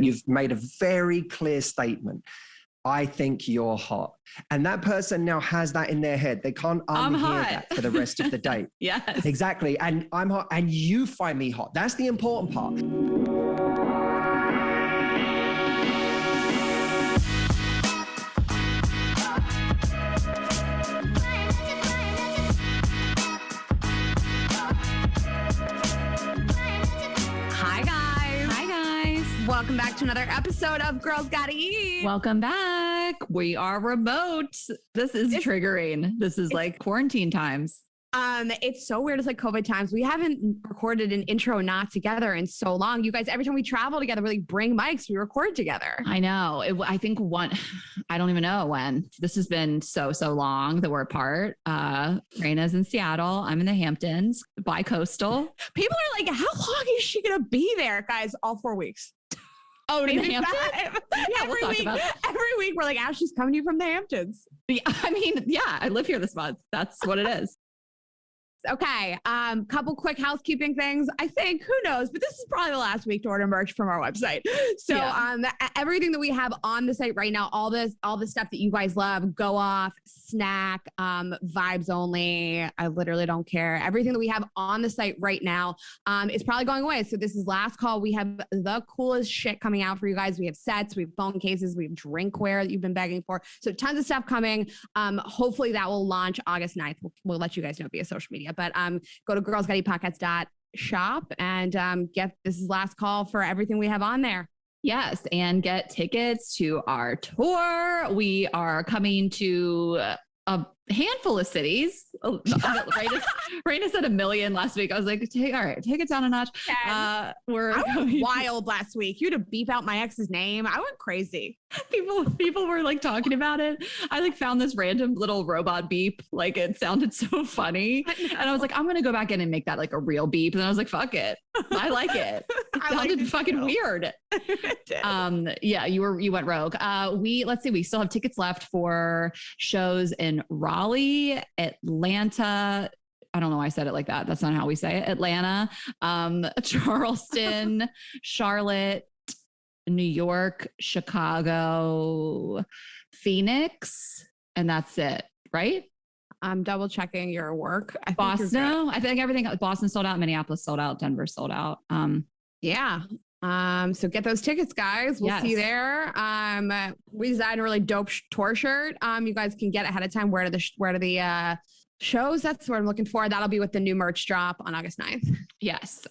You've made a very clear statement. I think you're hot. And that person now has that in their head. They can't unhear that for the rest of the day. Yes. Exactly. And I'm hot and you find me hot. That's the important part. Welcome back to another episode of Girls Gotta Eat. Welcome back. We are remote. This is triggering. This is like quarantine times. It's so weird. It's like COVID times. We haven't recorded an intro not together in so long. You guys, every time we travel together, we like bring mics, we record together. I know. I think I don't even know when. This has been so long that we're apart. Raina's in Seattle. I'm in the Hamptons, bi-coastal. People are like, how long is she going to be there? Guys, all 4 weeks. Oh, in the Hamptons? Yeah, we'll talk about it. Every week we're like, Ashley's coming to you from the Hamptons. Yeah, I mean, yeah, I live here this month. That's what it is. Okay. Couple quick housekeeping things. I think, who knows, but this is probably the last week to order merch from our website. So everything that we have on the site right now, all the stuff that you guys love, Go Off, Snack, Vibes Only, I literally don't care. Everything that we have on the site right now is probably going away. So this is last call. We have the coolest shit coming out for you guys. We have sets, we have phone cases, we have drinkware that you've been begging for. So tons of stuff coming. Hopefully that will launch August 9th. We'll let you guys know via social media. But go to girlsgottapodcast.shop and this is last call for everything we have on there. Yes, and get tickets to our tour. We are coming to a handful of cities. Raina said 1 million last week. I was like, all right, take it down a notch. I went wild last week. You had to beep out my ex's name. I went crazy. People were like talking about it. I like found this random little robot beep. Like it sounded so funny. And I was like, I'm going to go back in and make that like a real beep. And I was like, fuck it. I like it. It sounded fucking weird. Yeah, you went rogue. Let's see, we still have tickets left for shows in Raleigh, Atlanta. I don't know why I said it like that. That's not how we say it. Atlanta, Charleston, Charlotte, New York, Chicago, Phoenix, and that's it, right? I'm double checking your work. Boston. I think everything. Boston sold out. Minneapolis sold out. Denver sold out. Yeah. So get those tickets, guys. We'll see you there. We designed a really dope tour shirt. You guys can get ahead of time. Where to the shows? That's what I'm looking for. That'll be with the new merch drop on August 9th. Yes.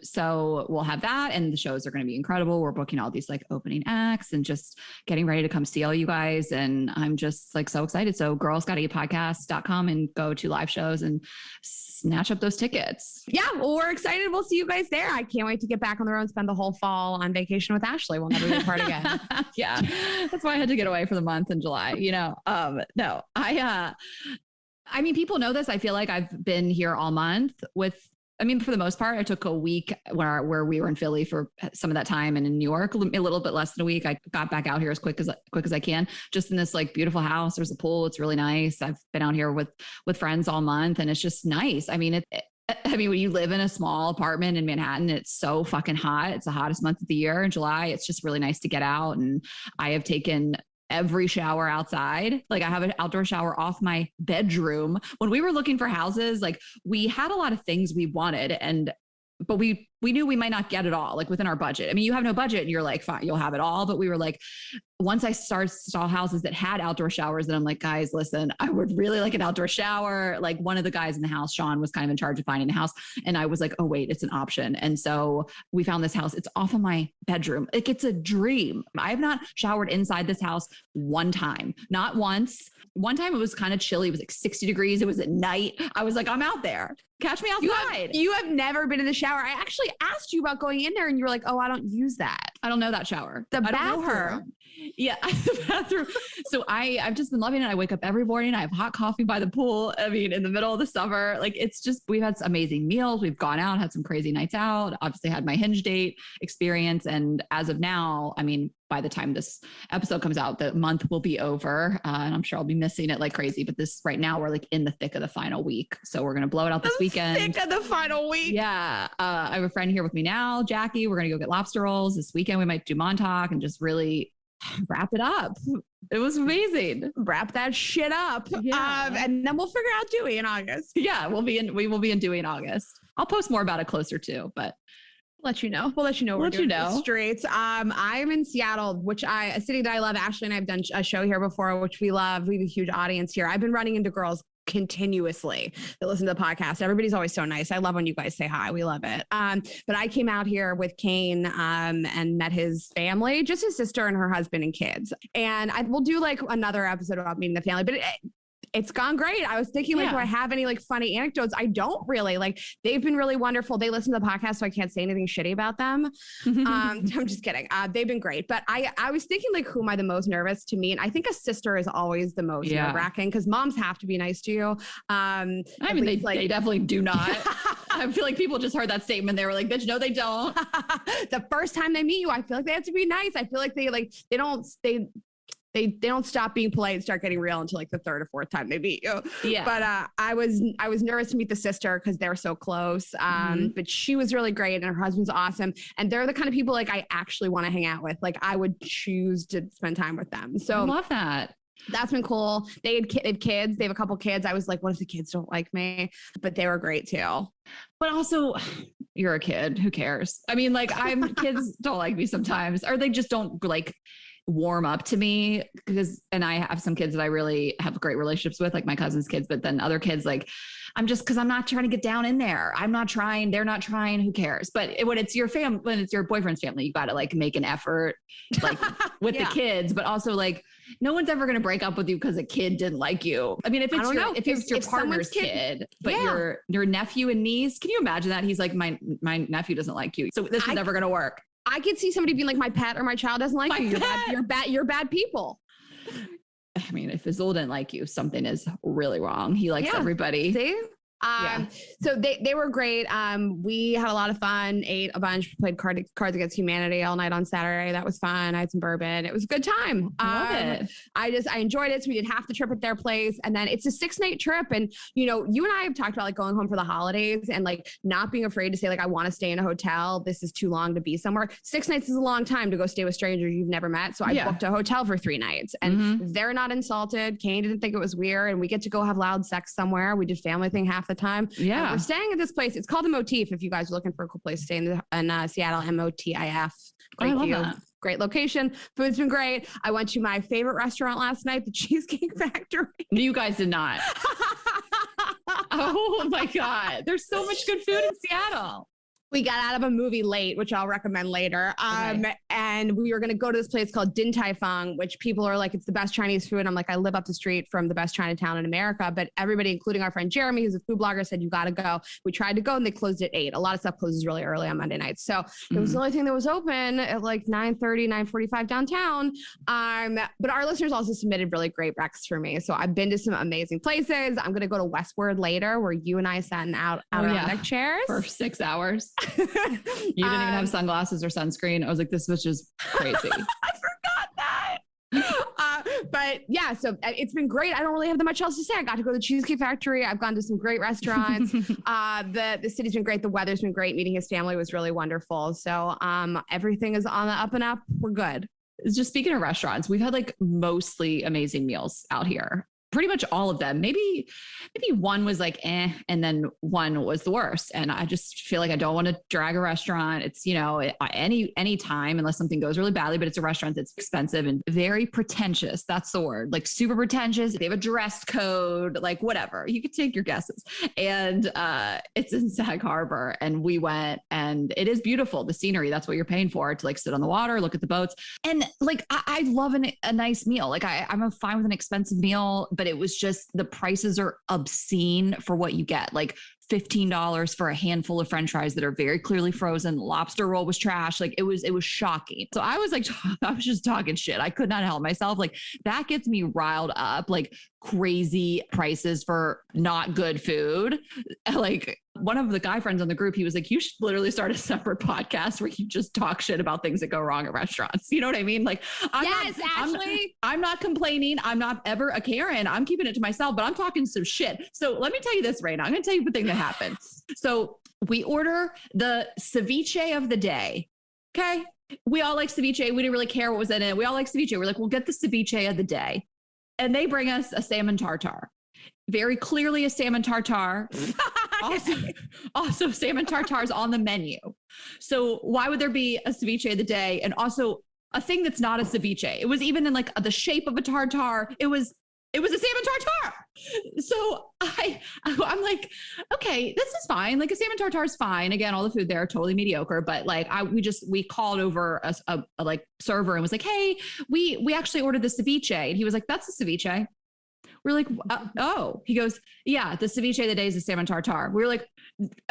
So we'll have that, and the shows are going to be incredible. We're booking all these like opening acts and just getting ready to come see all you guys. And I'm just like so excited. So girlsgottaeatpodcast.com and go to live shows and snatch up those tickets. Yeah. Well, we're excited. We'll see you guys there. I can't wait to get back on the road and spend the whole fall on vacation with Ashley. We'll never be apart again. Yeah. That's why I had to get away for the month in July. No, I mean, people know this. I feel like I've been here all month for the most part, I took a week where we were in Philly for some of that time and in New York, a little bit less than a week. I got back out here as quick as I can, just in this like beautiful house. There's a pool. It's really nice. I've been out here with friends all month and it's just nice. I mean, when you live in a small apartment in Manhattan, it's so fucking hot. It's the hottest month of the year in July. It's just really nice to get out. And I have taken every shower outside. Like I have an outdoor shower off my bedroom. When we were looking for houses, like we had a lot of things we wanted but we knew we might not get it all like within our budget. I mean, you have no budget and you're like, fine, you'll have it all. But we were like, once I saw houses that had outdoor showers, then I'm like, guys, listen, I would really like an outdoor shower. Like one of the guys in the house, Sean, was kind of in charge of finding the house. And I was like, oh wait, it's an option. And so we found this house. It's off of my bedroom. Like it's a dream. I have not showered inside this house one time, not once. One time it was kind of chilly. It was like 60 degrees. It was at night. I was like, I'm out there. Catch me outside. You have never been in the shower. I actually asked you about going in there and you were like, oh, I don't use that. I don't know that shower. The I bathroom. Don't know her. Yeah, the bathroom. So I've just been loving it. I wake up every morning. I have hot coffee by the pool. I mean, in the middle of the summer, like it's just, we've had some amazing meals. We've gone out, had some crazy nights out, obviously had my Hinge date experience. And as of now, I mean, by the time this episode comes out, the month will be over. And I'm sure I'll be missing it like crazy. But right now we're like in the thick of the final week. So we're going to blow it out this weekend. Thick of the final week. Yeah. I have a friend here with me now, Jackie. We're going to go get lobster rolls this weekend. weekend we might do Montauk and just really wrap it up. It was amazing. Wrap that shit up. Yeah. And then we'll figure out Dewey in August. Yeah, we will be in Dewey in August. I'll post more about it closer too, but let you know. We'll let you know. Let you know. Streets. I'm in Seattle, a city that I love. Ashley and I have done a show here before, which we love. We have a huge audience here. I've been running into girls continuously that listen to the podcast. Everybody's always so nice. I love when you guys say hi. We love it. But I came out here with Kane and met his family, just his sister and her husband and kids. And we'll do like another episode about meeting the family, but it's gone great. I was thinking like, do I have any like funny anecdotes? I don't really. Like, they've been really wonderful. They listen to the podcast, so I can't say anything shitty about them. I'm just kidding. They've been great. But I was thinking like, who am I the most nervous to meet? And I think a sister is always the most nerve-wracking because moms have to be nice to you. I mean, they definitely do not. I feel like people just heard that statement. They were like, bitch, no, they don't. The first time they meet you, I feel like they have to be nice. I feel like they don't stop being polite and start getting real until like the third or fourth time they meet you. Yeah. But I was nervous to meet the sister because they're so close. But she was really great and her husband's awesome. And they're the kind of people like I actually want to hang out with. Like I would choose to spend time with them. So I love that. That's been cool. They had kids. They have a couple kids. I was like, what if the kids don't like me? But they were great too. But also, you're a kid. Who cares? I mean, like kids don't like me sometimes, or they just don't like warm up to me and I have some kids that I really have great relationships with, like my cousin's kids, but then other kids, like I'm not trying to get down in there. I'm not trying. They're not trying. Who cares? But when it's your when it's your boyfriend's family, you got to like make an effort, like with the kids, but also like no one's ever going to break up with you because a kid didn't like you. I mean, if it's your partner's kid, but your nephew and niece, can you imagine that? He's like, my nephew doesn't like you. So this is never going to work. I could see somebody being like, my pet or my child doesn't like you. You're bad people. I mean, if Azul didn't like you, something is really wrong. He likes everybody. See? So they were great. We had a lot of fun, ate a bunch, played Cards Against Humanity all night on Saturday. That was fun. I had some bourbon. It was a good time. Love it. I enjoyed it. So we did half the trip at their place. And then it's a 6-night trip. And, you and I have talked about like going home for the holidays and like not being afraid to say like, I want to stay in a hotel. This is too long to be somewhere. 6 nights is a long time to go stay with strangers you've never met. So I booked a hotel for 3 nights and they're not insulted. Kane didn't think it was weird. And we get to go have loud sex somewhere. We did family thing half the time. Yeah. And we're staying at this place. It's called the Motif. If you guys are looking for a cool place to stay in Seattle, MOTIF. Great view. That. Great location. Food's been great. I went to my favorite restaurant last night, the Cheesecake Factory. You guys did not. Oh my God. There's so much good food in Seattle. We got out of a movie late, which I'll recommend later. And we were going to go to this place called Din Tai Fung, which people are like, it's the best Chinese food. I'm like, I live up the street from the best Chinatown in America. But everybody, including our friend Jeremy, who's a food blogger, said, you got to go. We tried to go and they closed at 8. A lot of stuff closes really early on Monday nights. So it was the only thing that was open at like 9:30, 9:45 downtown. But our listeners also submitted really great breakfasts for me. So I've been to some amazing places. I'm going to go to Westward later, where you and I sat in out chairs for 6 hours. You didn't even have sunglasses or sunscreen. I was like, this was just crazy. I forgot that. But yeah, so it's been great. I don't really have that much else to say. I got to go to the Cheesecake Factory. I've gone to some great restaurants. The city's been great. The weather's been great. Meeting his family was really wonderful. So everything is on the up and up. We're good. Just speaking of restaurants, we've had like mostly amazing meals out here. Pretty much all of them. Maybe one was like, and then one was the worst. And I just feel like I don't want to drag a restaurant. It's, any time, unless something goes really badly, but it's a restaurant that's expensive and very pretentious. That's the word, like super pretentious. They have a dress code, like whatever. You could take your guesses. And it's in Sag Harbor. And we went and it is beautiful. The scenery, that's what you're paying for, to like sit on the water, look at the boats. And like, I love a nice meal. Like I'm fine with an expensive meal, but it was just, the prices are obscene for what you get. Like $15 for a handful of French fries that are very clearly frozen. Lobster roll was trash. Like it was shocking. So I was like, I was just talking shit. I could not help myself. Like that gets me riled up, like crazy prices for not good food. Like one of the guy friends on the group, he was like, you should literally start a separate podcast where you just talk shit about things that go wrong at restaurants. You know what I mean? Like, Ashley. I'm not complaining. I'm not ever a Karen. I'm keeping it to myself, but I'm talking some shit. So let me tell you this right now. I'm going to tell you the thing that happened. So we order the ceviche of the day. Okay. we all like ceviche. We didn't really care what was in it. We all like ceviche. We're like, we'll get the ceviche of the day. And they bring us a salmon tartare. Very clearly a salmon tartare. Also salmon tartare's on the menu. So why would there be a ceviche of the day? And also a thing that's not a ceviche. It was even in like the shape of a tartare. It was a salmon tartare. So I'm like, okay, this is fine. Like a salmon tartare is fine. Again, all the food there are totally mediocre, but like we called over a like server and was like, hey, we actually ordered the ceviche. And he was like, that's a ceviche. We're like, oh, he goes, yeah, the ceviche of the day is a salmon tartare. We were like,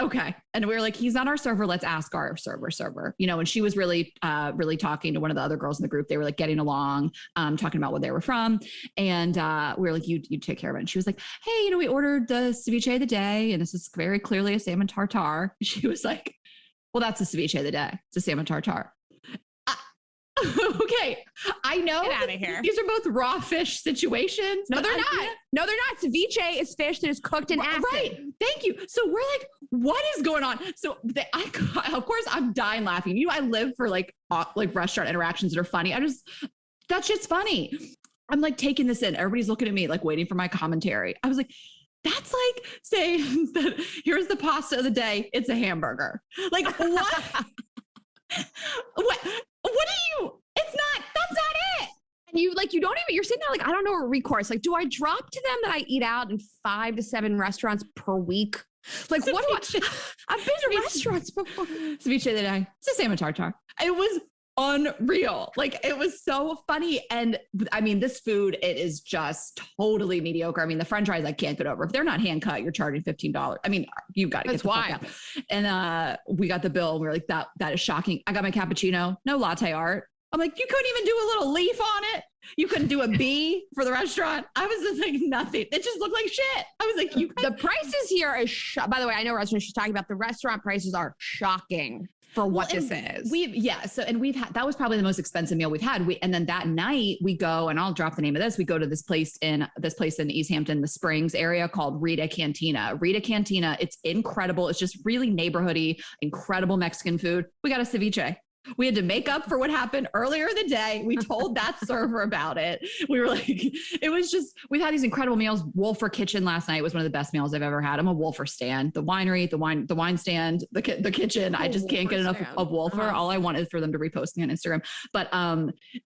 okay. And we were like, he's not our server. Let's ask our server, you know, and she was really talking to one of the other girls in the group. They were like getting along, talking about where they were from. And we were like, you take care of it. And she was like, hey, you know, we ordered the ceviche of the day and this is very clearly a salmon tartare. She was like, well, that's the ceviche of the day. It's a salmon tartare. Okay, I know. Get out of here. These are both raw fish situations. No, they're not. No, they're not. Ceviche is fish that is cooked in acid. Right. Thank you. So we're like, what is going on? So of course, I'm dying laughing. You know, I live for like restaurant interactions that are funny. That shit's funny. I'm like taking this in. Everybody's looking at me, like waiting for my commentary. I was like, that's like saying that here's the pasta of the day. It's a hamburger. Like what? What are you? That's not it. And you don't even, you're sitting there like, I don't know what recourse. Like, do I drop to them that I eat out in 5 to 7 restaurants per week? Like, what do I've been to restaurants before. Ceviche of the day. It's a salmon tartare. It was unreal. Like, it was so funny. And I mean, this food, it is just totally mediocre. I mean, the french fries, I can't get over. If they're not hand cut, you're charging $15. I mean, you've got to get the fuck out. And we got the bill and we were like, that is shocking. I got my cappuccino, no latte art. I'm like, you couldn't even do a little leaf on it. You couldn't do a bee for the restaurant. I was just like, nothing. It just looked like shit. I was like, the prices here is, by the way, I know restaurants she's talking about, the restaurant prices are shocking for what this is. That was probably the most expensive meal we've had. And then that night we go, and I'll drop the name of this. We go to this place in East Hampton, the Springs area called Rita Cantina. It's incredible. It's just really neighborhoody, incredible Mexican food. We got a ceviche. We had to make up for what happened earlier in the day. We told that server about it. We were like, it was just, we've had these incredible meals. Wolfer Kitchen last night was one of the best meals I've ever had. I'm a Wolfer stan. The winery, the wine stand, the kitchen. I just can't get enough of Wolfer. All I want is for them to repost me on Instagram. But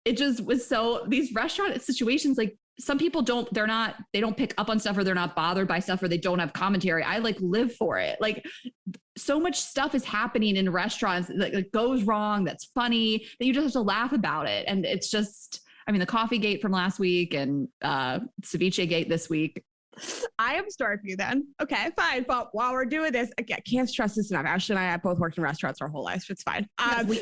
it just was so, these restaurant situations, like, some people they don't pick up on stuff, or they're not bothered by stuff, or they don't have commentary. I like live for it. Like, so much stuff is happening in restaurants that goes wrong. That's funny that you just have to laugh about it. And it's just, I mean, the coffee gate from last week and ceviche gate this week. I am sorry for you then. Okay, fine. But while we're doing this, I can't stress this enough. Ashley and I have both worked in restaurants our whole lives. So it's fine.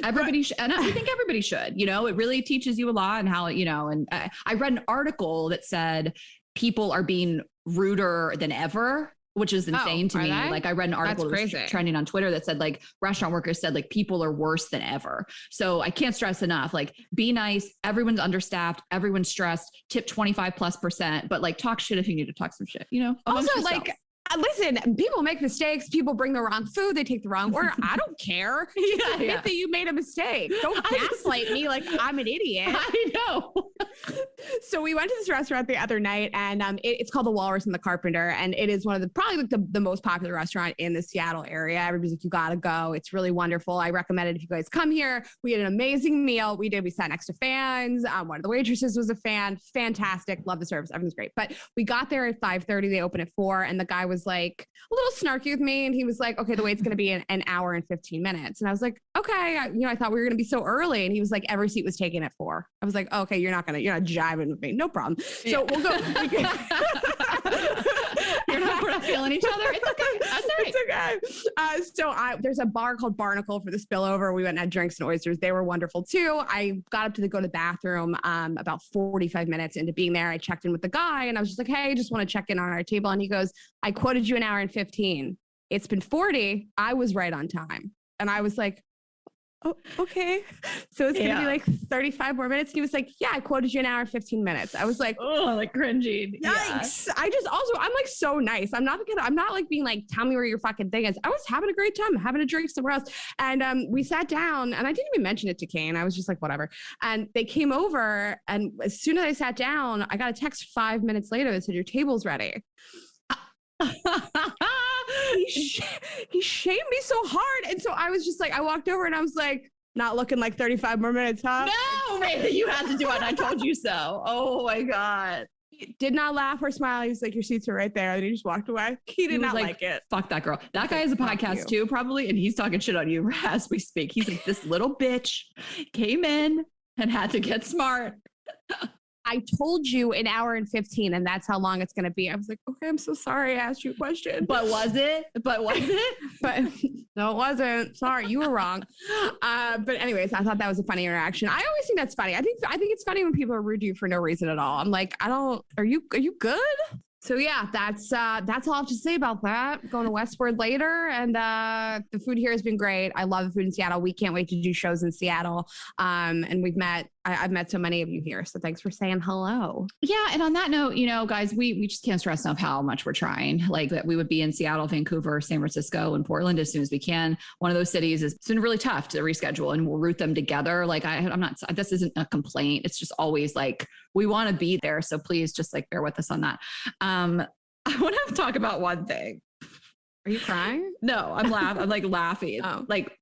Everybody should, and I think everybody should, you know, it really teaches you a lot, and how, you know, and I read an article that said people are being ruder than ever, which is insane to me. Like, I read an article that was trending on Twitter that said, like, restaurant workers said, like, people are worse than ever. So I can't stress enough, like, be nice. Everyone's understaffed. Everyone's stressed. Tip 25+%, but like, talk shit if you need to talk some shit, you know? Also, like, listen, people make mistakes. People bring the wrong food. They take the wrong order. I don't care. Just admit that you made a mistake. Don't gaslight me like I'm an idiot. I know. So we went to this restaurant the other night, and it's called the Walrus and the Carpenter, and it is one of the probably like the most popular restaurant in the Seattle area. Everybody's like, you gotta go. It's really wonderful. I recommend it if you guys come here. We had an amazing meal. We sat next to fans. One of the waitresses was a fan. Fantastic. Love the service. Everything's great. But we got there at 5:30. They open at 4, and the guy was like a little snarky with me, and he was like, okay, the wait's going to be an hour and 15 minutes. And I was like, okay, I thought we were going to be so early. And he was like, every seat was taken at 4. I was like, okay, you're not jiving with me. No problem. So we'll go. We're not feeling each other. It's okay. That's all right. It's okay. There's a bar called Barnacle for the spillover. We went and had drinks and oysters. They were wonderful too. I got up to go to the bathroom about 45 minutes into being there. I checked in with the guy, and I was just like, hey, just want to check in on our table. And he goes, I quoted you an hour and 15. It's been 40. I was right on time. And I was like, oh, okay. So it's going to be like 35 more minutes. And he was like, yeah, I quoted you an hour and 15 minutes. I was like, oh, like cringing. Yikes. Yeah. I'm like so nice. I'm not like being like, tell me where your fucking thing is. I was having a great time, having a drink somewhere else. And we sat down and I didn't even mention it to Kane. I was just like, whatever. And they came over. And as soon as I sat down, I got a text 5 minutes later that said, your table's ready. He shamed me so hard. And so I was just like, I walked over and I was like, not looking like 35 more minutes, huh? No, Ray, you had to do it. I told you so. Oh my God. He did not laugh or smile. He was like, your seats are right there. And he just walked away. He did not like it. Fuck that girl. That guy has a podcast too, probably. And he's talking shit on you as we speak. He's like, this little bitch came in and had to get smart. I told you an hour and 15, and that's how long it's going to be. I was like, okay, I'm so sorry I asked you a question. But was it? But no, it wasn't. Sorry, you were wrong. But anyways, I thought that was a funny interaction. I always think that's funny. I think it's funny when people are rude to you for no reason at all. I'm like, are you good? So yeah, that's all I have to say about that. Going to Westward later, and the food here has been great. I love the food in Seattle. We can't wait to do shows in Seattle. And I've met so many of you here. So thanks for saying hello. Yeah, and on that note, guys, we just can't stress enough how much we're trying. Like that, we would be in Seattle, Vancouver, San Francisco, and Portland as soon as we can. One of those cities is been really tough to reschedule, and we'll route them together. Like I'm not. This isn't a complaint. It's just always like we want to be there. So please just like bear with us on that. I want to talk about one thing. Are you crying? No, I'm laughing. I'm like laughing. Oh. Like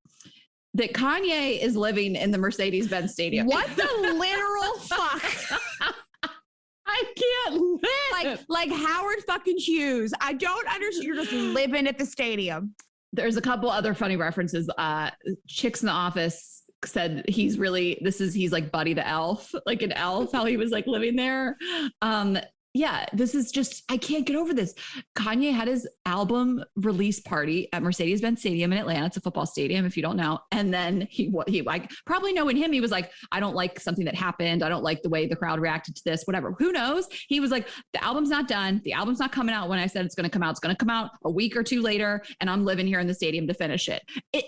that Kanye is living in the Mercedes-Benz Stadium. What the literal fuck? I can't live. Like Howard fucking Hughes. I don't understand. You're just living at the stadium. There's a couple other funny references. Chicks in the Office said he's like Buddy the Elf, like an elf, how he was like living there. Yeah, this is just, I can't get over this. Kanye had his album release party at Mercedes-Benz Stadium in Atlanta. It's a football stadium, if you don't know. And then he like, probably knowing him, he was like, I don't like something that happened. I don't like the way the crowd reacted to this, whatever. Who knows? He was like, the album's not done. The album's not coming out when I said it's going to come out. It's going to come out a week or two later, and I'm living here in the stadium to finish it.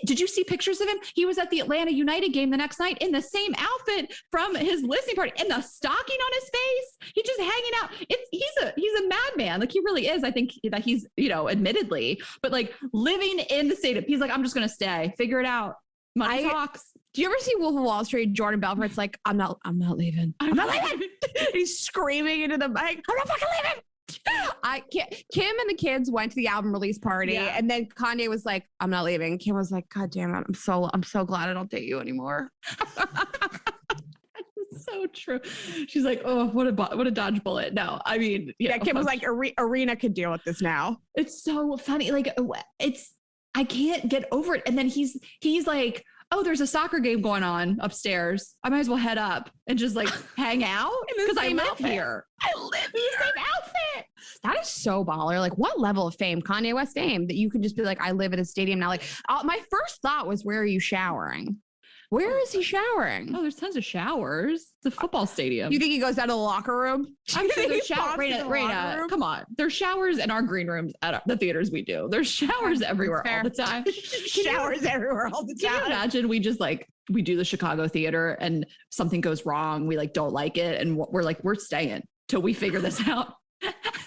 Did you see pictures of him? He was at the Atlanta United game the next night in the same outfit from his listening party and the stocking on his face. He's just hanging out. He's a madman. Like he really is. I think that he's, admittedly, but like living in the stadium, he's like, I'm just going to stay, figure it out. Money talks. Do you ever see Wolf of Wall Street? Jordan Belfort's like, I'm not leaving. I'm not leaving. He's screaming into the mic. I'm not fucking leaving. Kim and the kids went to the album release party, and then Kanye was like, I'm not leaving. Kim was like, God damn it. I'm so glad I don't date you anymore. So true. She's like, oh, what a dodge bullet. No, I mean, Kim was like, Arena could deal with this now. It's so funny. Like I can't get over it. And then he's like, oh, there's a soccer game going on upstairs. I might as well head up and just like hang out because I live here. I live in the same outfit. That is so baller. Like what level of fame, Kanye West fame, that you can just be like, I live at a stadium now. Like my first thought was, where are you showering? Where is he showering? Oh, there's tons of showers. It's a football stadium. You think he goes down to the locker room? I'm sure there's showers. Raina, come on. There's showers in our green rooms at the theaters we do. There's showers everywhere all the time. Showers everywhere all the time. Can you imagine we just like, we do the Chicago theater and something goes wrong. We like don't like it. And we're staying till we figure this out.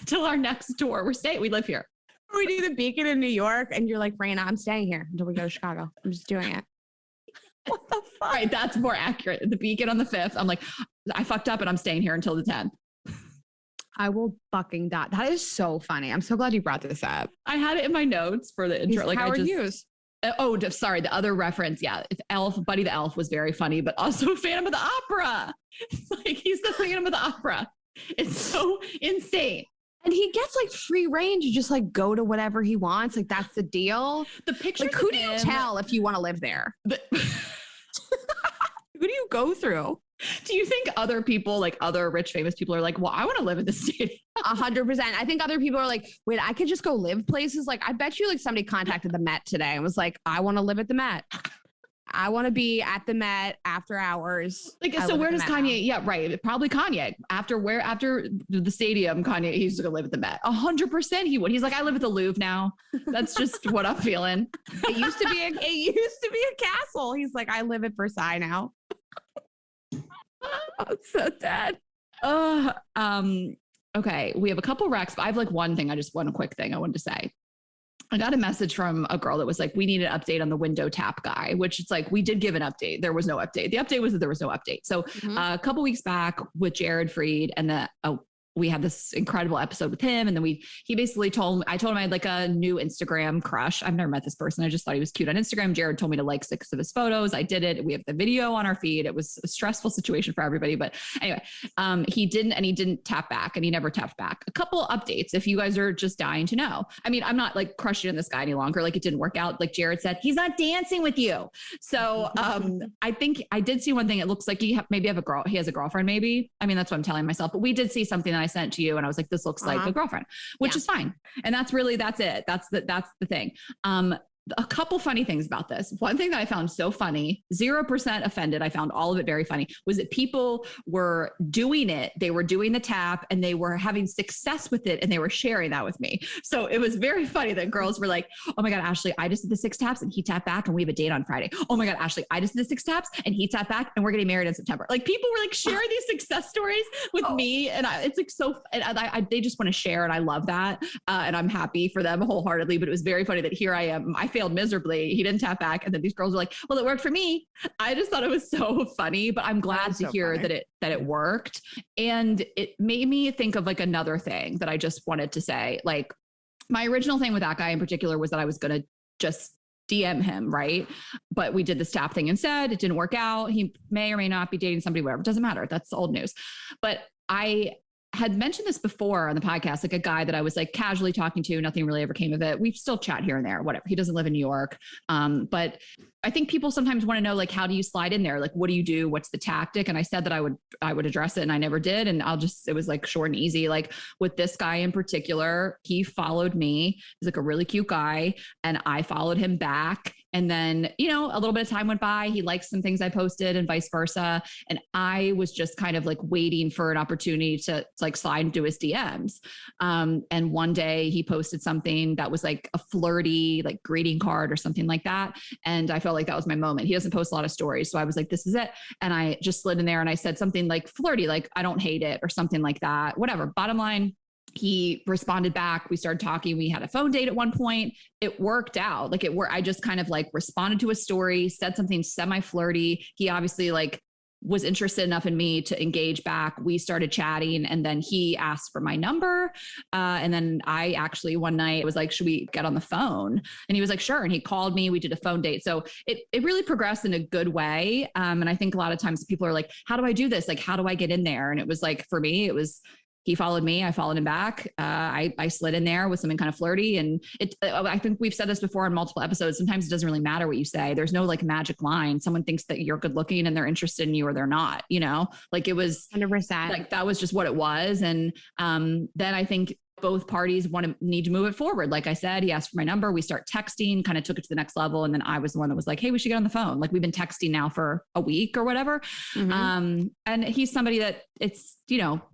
Till our next tour. We live here. We do the Beacon in New York and you're like, Raina, I'm staying here until we go to Chicago. I'm just doing it. What the fuck? Right, that's more accurate. The Beacon on the 5th. I'm like, I fucked up and I'm staying here until the 10th. I will fucking die. That is so funny. I'm so glad you brought this up. I had it in my notes for the intro. Like Howard Hughes. Oh, sorry. The other reference. Yeah. Buddy the Elf was very funny, but also Phantom of the Opera. Like he's the Phantom of the Opera. It's so insane. And he gets like free reign to just like go to whatever he wants. Like that's the deal. The pictures. Like who do you tell if you want to live there? Who do you go through? Do you think other people, like other rich, famous people are like, well, I want to live in the stadium? 100%. I think other people are like, wait, I could just go live places. Like, I bet you like somebody contacted the Met today and was like, I want to live at the Met. I want to be at the Met after hours. Like, so where does Kanye? Yeah, right. Probably Kanye. After the stadium, Kanye, he's going to live at the Met. 100% he would. He's like, I live at the Louvre now. That's just what I'm feeling. It used to be a castle. He's like, I live at Versailles now. I'm so dead. Okay. We have a couple recs, but I have like one quick thing I wanted to say. I got a message from a girl that was like, we need an update on the window tap guy, which it's like, we did give an update. There was no update. The update was that there was no update. So a couple weeks back with Jared Freed and we had this incredible episode with him. And then he basically I told him I had like a new Instagram crush. I've never met this person. I just thought he was cute on Instagram. Jared told me to like 6 of his photos. I did it. We have the video on our feed. It was a stressful situation for everybody. But anyway, he didn't tap back and he never tapped back. A couple updates if you guys are just dying to know. I mean, I'm not like crushing on this guy any longer. Like it didn't work out. Like Jared said, he's not dancing with you. So I think I did see one thing. It looks like he has a girlfriend maybe. I mean, that's what I'm telling myself. But we did see something that I sent to you and I was like, this looks like a girlfriend, which is fine. And that's it. That's the thing. A couple funny things about this. One thing that I found so funny, 0% offended, I found all of it very funny, was that people were doing it. They were doing the tap and they were having success with it and they were sharing that with me. So it was very funny that girls were like, oh my God, Ashley, I just did the 6 taps and he tapped back and we have a date on Friday. Oh my God, Ashley, I just did the 6 taps and he tapped back and we're getting married in September. Like people were like sharing these success stories with me. And it's like, they just want to share. And I love that. And I'm happy for them wholeheartedly, but it was very funny that here I am. I failed miserably. He didn't tap back. And then these girls were like, well, it worked for me. I just thought it was so funny, but I'm glad to hear that it worked. And it made me think of like another thing that I just wanted to say. Like my original thing with that guy in particular was that I was going to just DM him, right? But we did this tap thing instead. It didn't work out. He may or may not be dating somebody, whatever. It doesn't matter. That's old news. But I had mentioned this before on the podcast, like a guy that I was like casually talking to, nothing really ever came of it. We still chat here and there, whatever. He doesn't live in New York. But I think people sometimes want to know, like, how do you slide in there? Like, what do you do? What's the tactic? And I said that I would address it and I never did. And it was like short and easy. Like with this guy in particular, he followed me. He's like a really cute guy and I followed him back. And then, a little bit of time went by. He liked some things I posted and vice versa. And I was just kind of like waiting for an opportunity to like slide into his DMs. And one day he posted something that was like a flirty, like greeting card or something like that. And I felt like that was my moment. He doesn't post a lot of stories. So I was like, this is it. And I just slid in there and I said something like flirty, like, I don't hate it or something like that. Whatever. Bottom line, he responded back. We started talking. We had a phone date at one point. It worked out. Like I just kind of like responded to a story, said something semi-flirty. He obviously like was interested enough in me to engage back. We started chatting and then he asked for my number. And then I actually one night was like, should we get on the phone? And he was like, sure. And he called me, we did a phone date. So it really progressed in a good way. And I think a lot of times people are like, how do I do this? Like, how do I get in there? And it was like, for me, it was, he followed me. I followed him back. I slid in there with something kind of flirty. And I think we've said this before in multiple episodes. Sometimes it doesn't really matter what you say. There's no like magic line. Someone thinks that you're good looking and they're interested in you or they're not, like it was 100%. Like that was just what it was. And then I think both parties need to move it forward. Like I said, he asked for my number. We start texting, kind of took it to the next level. And then I was the one that was like, hey, we should get on the phone. Like we've been texting now for a week or whatever. Mm-hmm. And he's somebody that it's,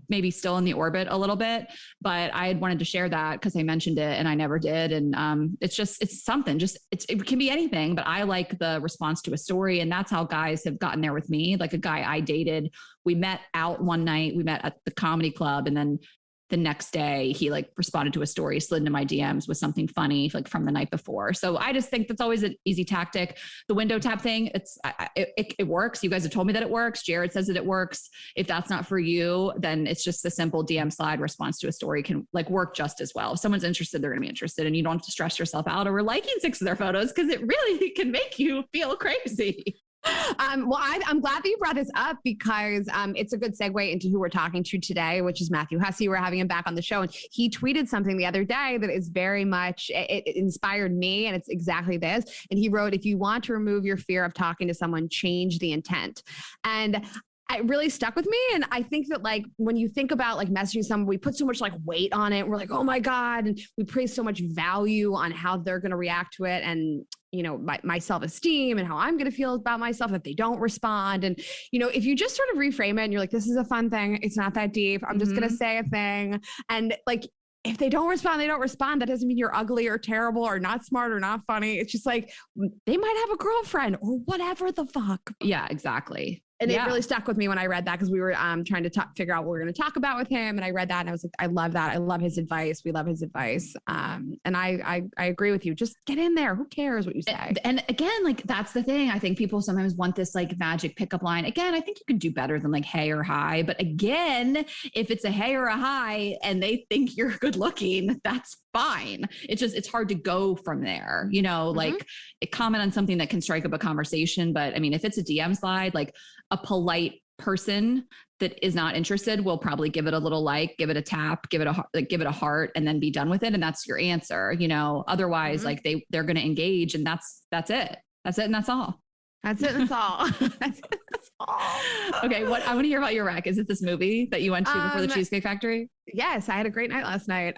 maybe still in the orbit a little bit, but I had wanted to share that because I mentioned it and I never did. And it's something, it can be anything, but I like the response to a story. And that's how guys have gotten there with me. Like a guy I dated, we met out one night, we met at the comedy club. And then the next day he like responded to a story, slid into my DMs with something funny, like from the night before. So I just think that's always an easy tactic. The window tap thing, it works. You guys have told me that it works. Jared says that it works. If that's not for you, then it's just a simple DM slide response to a story can like work just as well. If someone's interested, they're going to be interested and you don't have to stress yourself out over liking 6 of their photos because it really can make you feel crazy. Well, I'm glad that you brought this up because it's a good segue into who we're talking to today, which is Matthew Hussey. We're having him back on the show. And he tweeted something the other day that is very much, it inspired me. And it's exactly this. And he wrote, if you want to remove your fear of talking to someone, change the intent. And it really stuck with me. And I think that like, when you think about like messaging someone, we put so much like weight on it. We're like, oh my God. And we place so much value on how they're going to react to it. And my self-esteem and how I'm going to feel about myself if they don't respond. And, if you just sort of reframe it and you're like, this is a fun thing. It's not that deep. I'm just going to say a thing. And like, if they don't respond, they don't respond. That doesn't mean you're ugly or terrible or not smart or not funny. It's just like, they might have a girlfriend or whatever the fuck. Yeah, exactly. And it really stuck with me when I read that, because we were trying to figure out what we were going to talk about with him. And I read that and I was like, I love that. I love his advice. We love his advice. And I agree with you. Just get in there. Who cares what you say? And again, like, that's the thing. I think people sometimes want this like magic pickup line. Again, I think you can do better than like hey or hi. But again, if it's a hey or a hi and they think you're good looking, that's fine. It's hard to go from there, like comment on something that can strike up a conversation. But I mean, if it's a DM slide, like a polite person that is not interested will probably give it a little give it a tap, give it a heart, and then be done with it. And that's your answer, otherwise like they're going to engage, and that's it. That's it. And that's all. That's it. That's all. That's all. Okay. I want to hear about your rec. Is it this movie that you went to before the Cheesecake Factory? Yes, I had a great night last night.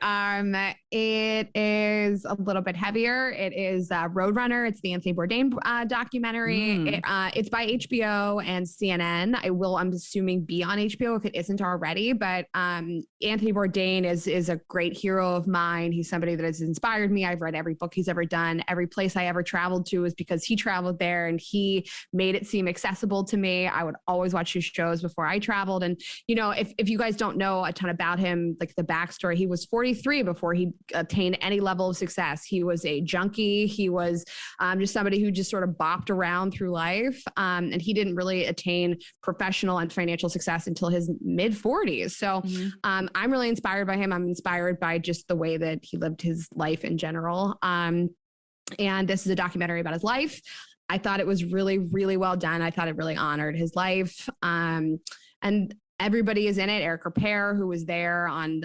It is a little bit heavier. It is Roadrunner. It's the Anthony Bourdain documentary. It's by HBO and CNN. I'm assuming, be on HBO if it isn't already. But Anthony Bourdain is a great hero of mine. He's somebody that has inspired me. I've read every book he's ever done. Every place I ever traveled to is because he traveled there and he made it seem accessible to me. I would always watch his shows before I traveled. And, if you guys don't know a ton about him, like the backstory, he was 43 before he attained any level of success. He was a junkie. He was just somebody who just sort of bopped around through life. And he didn't really attain professional and financial success until his mid 40s. So I'm really inspired by him. I'm inspired by just the way that he lived his life in general. And this is a documentary about his life. I thought it was really, really well done. I thought it really honored his life. And everybody is in it. Eric Repair, who was there on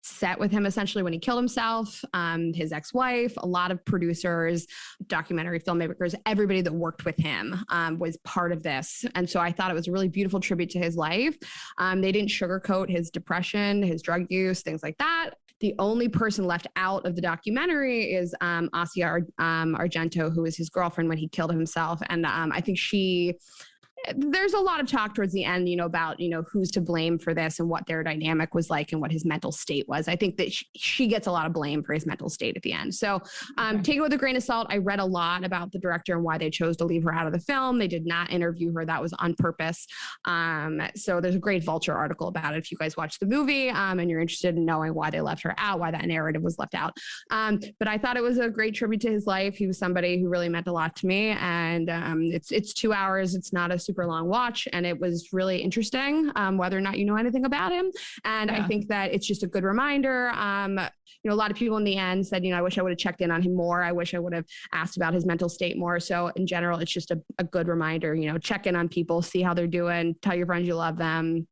set with him essentially when he killed himself, his ex-wife, a lot of producers, documentary filmmakers, everybody that worked with him was part of this. And so I thought it was a really beautiful tribute to his life. They didn't sugarcoat his depression, his drug use, things like that. The only person left out of the documentary is Asia Argento, who was his girlfriend when he killed himself. And I think there's a lot of talk towards the end, about, who's to blame for this and what their dynamic was like and what his mental state was. I think that she gets a lot of blame for his mental state at the end. So take it with a grain of salt. I read a lot about the director and why they chose to leave her out of the film. They did not interview her. That was on purpose. So there's a great Vulture article about it if you guys watch the movie and you're interested in knowing why they left her out, why that narrative was left out. But I thought it was a great tribute to his life. He was somebody who really meant a lot to me. And it's 2 hours. It's not a super long watch, and it was really interesting, whether or not you know anything about him. And I think that it's just a good reminder. A lot of people in the end said, I wish I would have checked in on him more. I wish I would have asked about his mental state more. So in general, it's just a good reminder, check in on people, see how they're doing, tell your friends you love them.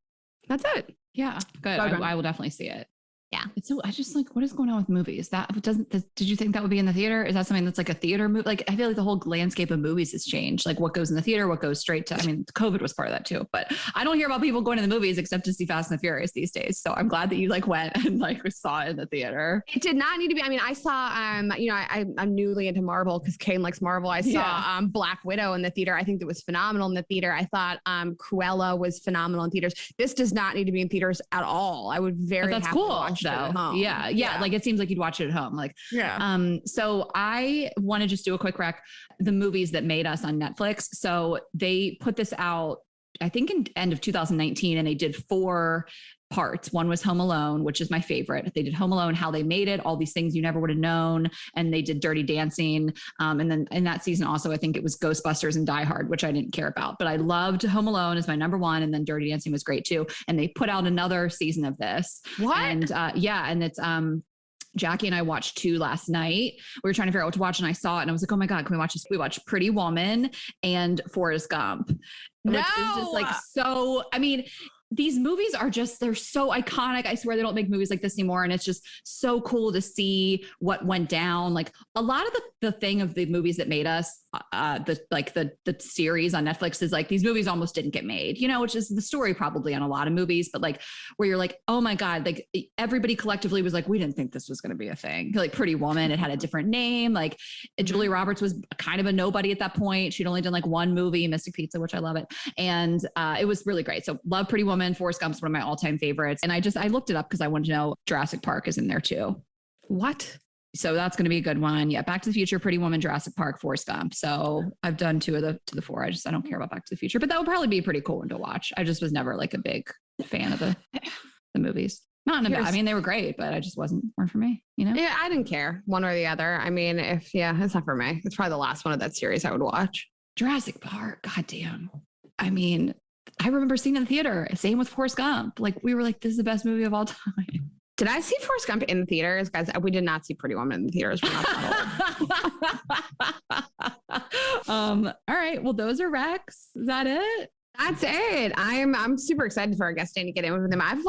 That's it. Yeah, good. I will definitely see it. Yeah. It's so, I just like, what is going on with movies? Did you think that would be in the theater? Is that something that's like a theater movie? Like, I feel like the whole landscape of movies has changed. Like what goes in the theater, what goes straight to, COVID was part of that too, but I don't hear about people going to the movies except to see Fast and the Furious these days. So I'm glad that you like went and like saw it in the theater. It did not need to be. I saw, I'm newly into Marvel because Kane likes Marvel. I saw Black Widow in the theater. I think that was phenomenal in the theater. I thought Cruella was phenomenal in theaters. This does not need to be in theaters at all. I would very happily watch it at home. Yeah. Like it seems like you'd watch it at home. Like, so I want to just do a quick rec, the movies that made us on Netflix. So they put this out, I think in end of 2019, and they did 4 parts. One was Home Alone, which is my favorite. They did Home Alone, how they made it, all these things you never would have known. And they did Dirty Dancing. And then in that season also, I think it was Ghostbusters and Die Hard, which I didn't care about, but I loved Home Alone as my number 1. And then Dirty Dancing was great too. And they put out another season of this. What? And and it's, Jackie and I watched 2 last night. We were trying to figure out what to watch, and I saw it and I was like, oh my God, can we watch this? We watched Pretty Woman and Forrest Gump. No. Which is just like, so, these movies are just, they're so iconic. I swear they don't make movies like this anymore. And it's just so cool to see what went down. Like a lot of the thing of the movies that made us, the series on Netflix is like, these movies almost didn't get made, you know, which is the story probably on a lot of movies, but like where you're like, oh my God, like everybody collectively was like, we didn't think this was going to be a thing. Like Pretty Woman, it had a different name. Like Julia Roberts was kind of a nobody at that point. She'd only done like one movie, Mystic Pizza, which I love it. And it was really great. So love Pretty Woman. Forrest Gump's one of my all-time favorites. And I looked it up because I wanted to know Jurassic Park is in there too. What? So that's going to be a good one. Yeah. Back to the Future, Pretty Woman, Jurassic Park, Forrest Gump. So I've done 2 of the 4. I don't care about Back to the Future, but that would probably be a pretty cool one to watch. I just was never like a big fan of the movies. Not in a bad, I mean, they were great, but I just weren't for me, you know? Yeah. I didn't care one or the other. I mean, it's not for me. It's probably the last one of that series I would watch. Jurassic Park. Goddamn. I mean, I remember seeing it in the theater. Same with Forrest Gump. Like we were like, this is the best movie of all time. Did I see Forrest Gump in the theaters? Guys, we did not see Pretty Woman in the theaters. We're not all right. Well, those are Rex. Is that it? That's it. I'm super excited for our guest day to get in with them. I have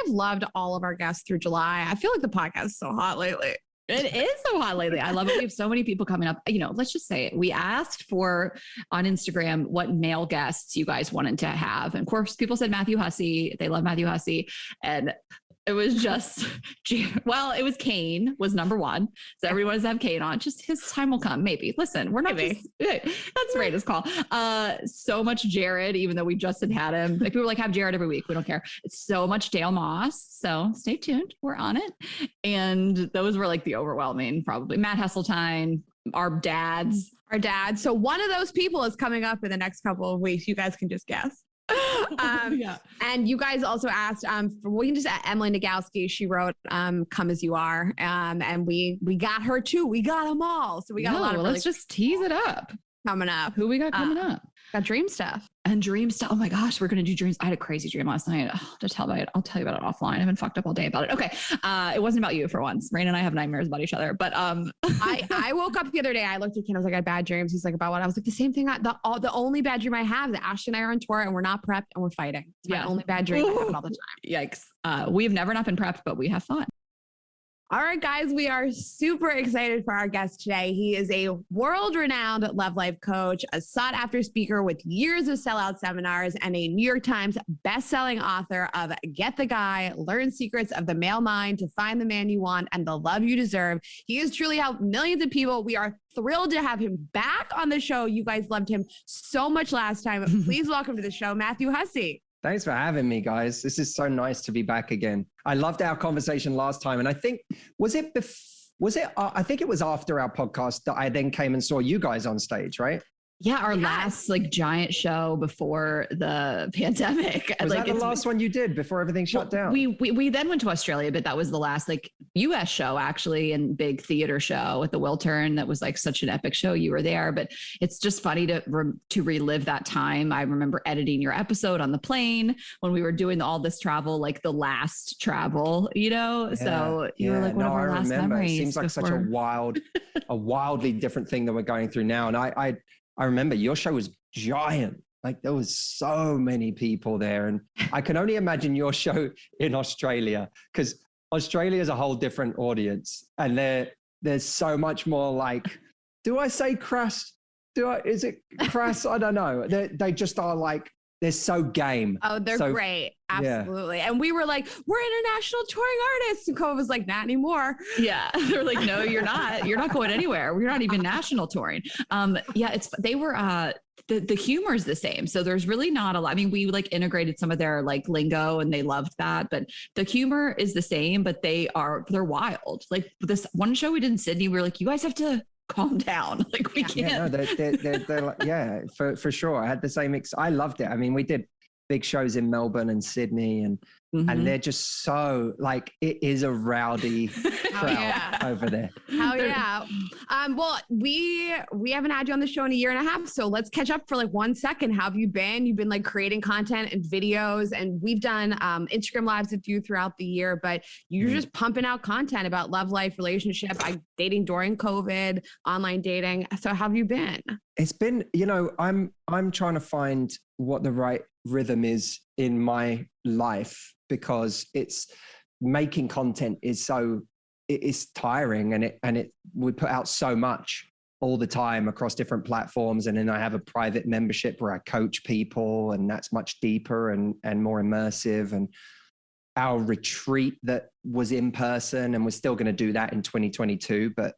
loved all of our guests through July. I feel like the podcast is so hot lately. It is so hot lately. I love it. We have so many people coming up. You know, let's just say it. We asked for on Instagram what male guests you guys wanted to have. And of course, people said Matthew Hussey. They love Matthew Hussey. And it was just, it was Kane was number 1. So everyone does have Kane on. Just his time will come. Maybe. Listen, we're not that's right. His call. So much Jared, even though we just had him. Like people like have Jared every week. We don't care. It's so much Dale Moss. So stay tuned. We're on it. And those were like the overwhelming, probably Matt Hesseltine, our dads. So one of those people is coming up in the next couple of weeks. You guys can just guess. And you guys also asked we can just Emily Nagalski. She wrote Come As You Are, and we got her too. We got them all, so we got a lot of let's just tease it up. Coming up. Who we got coming up? Got dream stuff. And dream stuff. Oh my gosh, we're going to do dreams. I had a crazy dream last night. I'll tell you about it offline. I've been fucked up all day about it. Okay. It wasn't about you for once. Rain and I have nightmares about each other. But I woke up the other day. I looked at Ken. I was like, I had bad dreams. He's like, about what? I was like, the same thing. The only bad dream I have that Ashley and I are on tour and we're not prepped and we're fighting. It's my only bad dream. I have it all the time. Yikes. We've never not been prepped, but we have fun. All right, guys, we are super excited for our guest today. He is a world-renowned love life coach, a sought-after speaker with years of sellout seminars, and a New York Times best-selling author of Get the Guy, Learn Secrets of the Male Mind to Find the Man You Want and the Love You Deserve. He has truly helped millions of people. We are thrilled to have him back on the show. You guys loved him so much last time. Please welcome to the show, Matthew Hussey. Thanks for having me, guys. This is so nice to be back again. I loved our conversation last time. And I think, I think it was after our podcast that I then came and saw you guys on stage, right? Yeah, our last like giant show before the pandemic. Was that the last one you did before everything shut down? We then went to Australia, but that was the last like US show actually, and big theater show at the Wiltern. That was like such an epic show. You were there, but it's just funny to relive that time. I remember editing your episode on the plane when we were doing all this travel, like the last travel, you know? Yeah, so you were like one of our last memories. It seems like such a wildly different thing that we're going through now. And I remember your show was giant. Like there was so many people there. And I can only imagine your show in Australia, because Australia is a whole different audience. And there's so much more like, do I say crass? Is it crass? I don't know. They just are like, they're so game. Oh, they're great. Absolutely. Yeah. And we were like, we're international touring artists. And Cove was like, not anymore. Yeah. They're like, no, you're not. You're not going anywhere. We're not even national touring. They were, the humor is the same. So there's really not a lot. I mean, we like integrated some of their like lingo and they loved that, but the humor is the same, but they're wild. Like this one show we did in Sydney, we were like, you guys have to calm down. Like we can't. Yeah, they're like, yeah, for sure. I had the same. I loved it. I mean, we did big shows in Melbourne and Sydney, and they're just so like, it is a rowdy crowd over there. Hell yeah. Well, we haven't had you on the show in a year and a half, so let's catch up for like 1 second. How have you been? You've been like creating content and videos, and we've done Instagram lives with you throughout the year, but you're just pumping out content about love life, relationship, dating during COVID, online dating. So how have you been? It's been, I'm trying to find what the right rhythm is in my life because it's making content is it's tiring, and we put out so much all the time across different platforms. And then I have a private membership where I coach people, and that's much deeper and more immersive. And our retreat that was in person, and we're still going to do that in 2022, but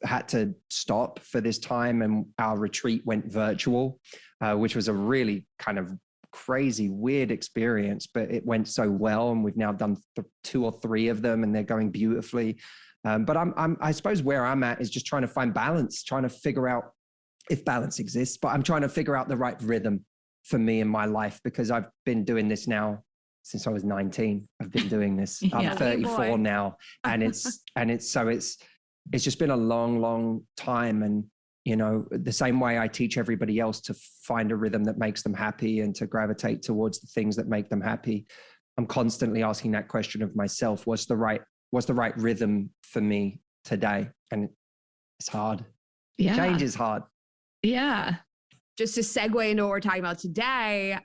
had to stop for this time. And our retreat went virtual, which was a really kind of crazy, weird experience, but it went so well. And we've now done 2 or 3 of them, and they're going beautifully. But I suppose where I'm at is just trying to find balance, trying to figure out if balance exists, but I'm trying to figure out the right rhythm for me in my life, because I've been doing this now since I was 19. I've been doing this. I'm 34 now. And it's just been a long, long time. And, you know, the same way I teach everybody else to find a rhythm that makes them happy and to gravitate towards the things that make them happy, I'm constantly asking that question of myself. What's the right rhythm for me today? And it's hard. Yeah. Change is hard. Yeah. Just to segue into what we're talking about today,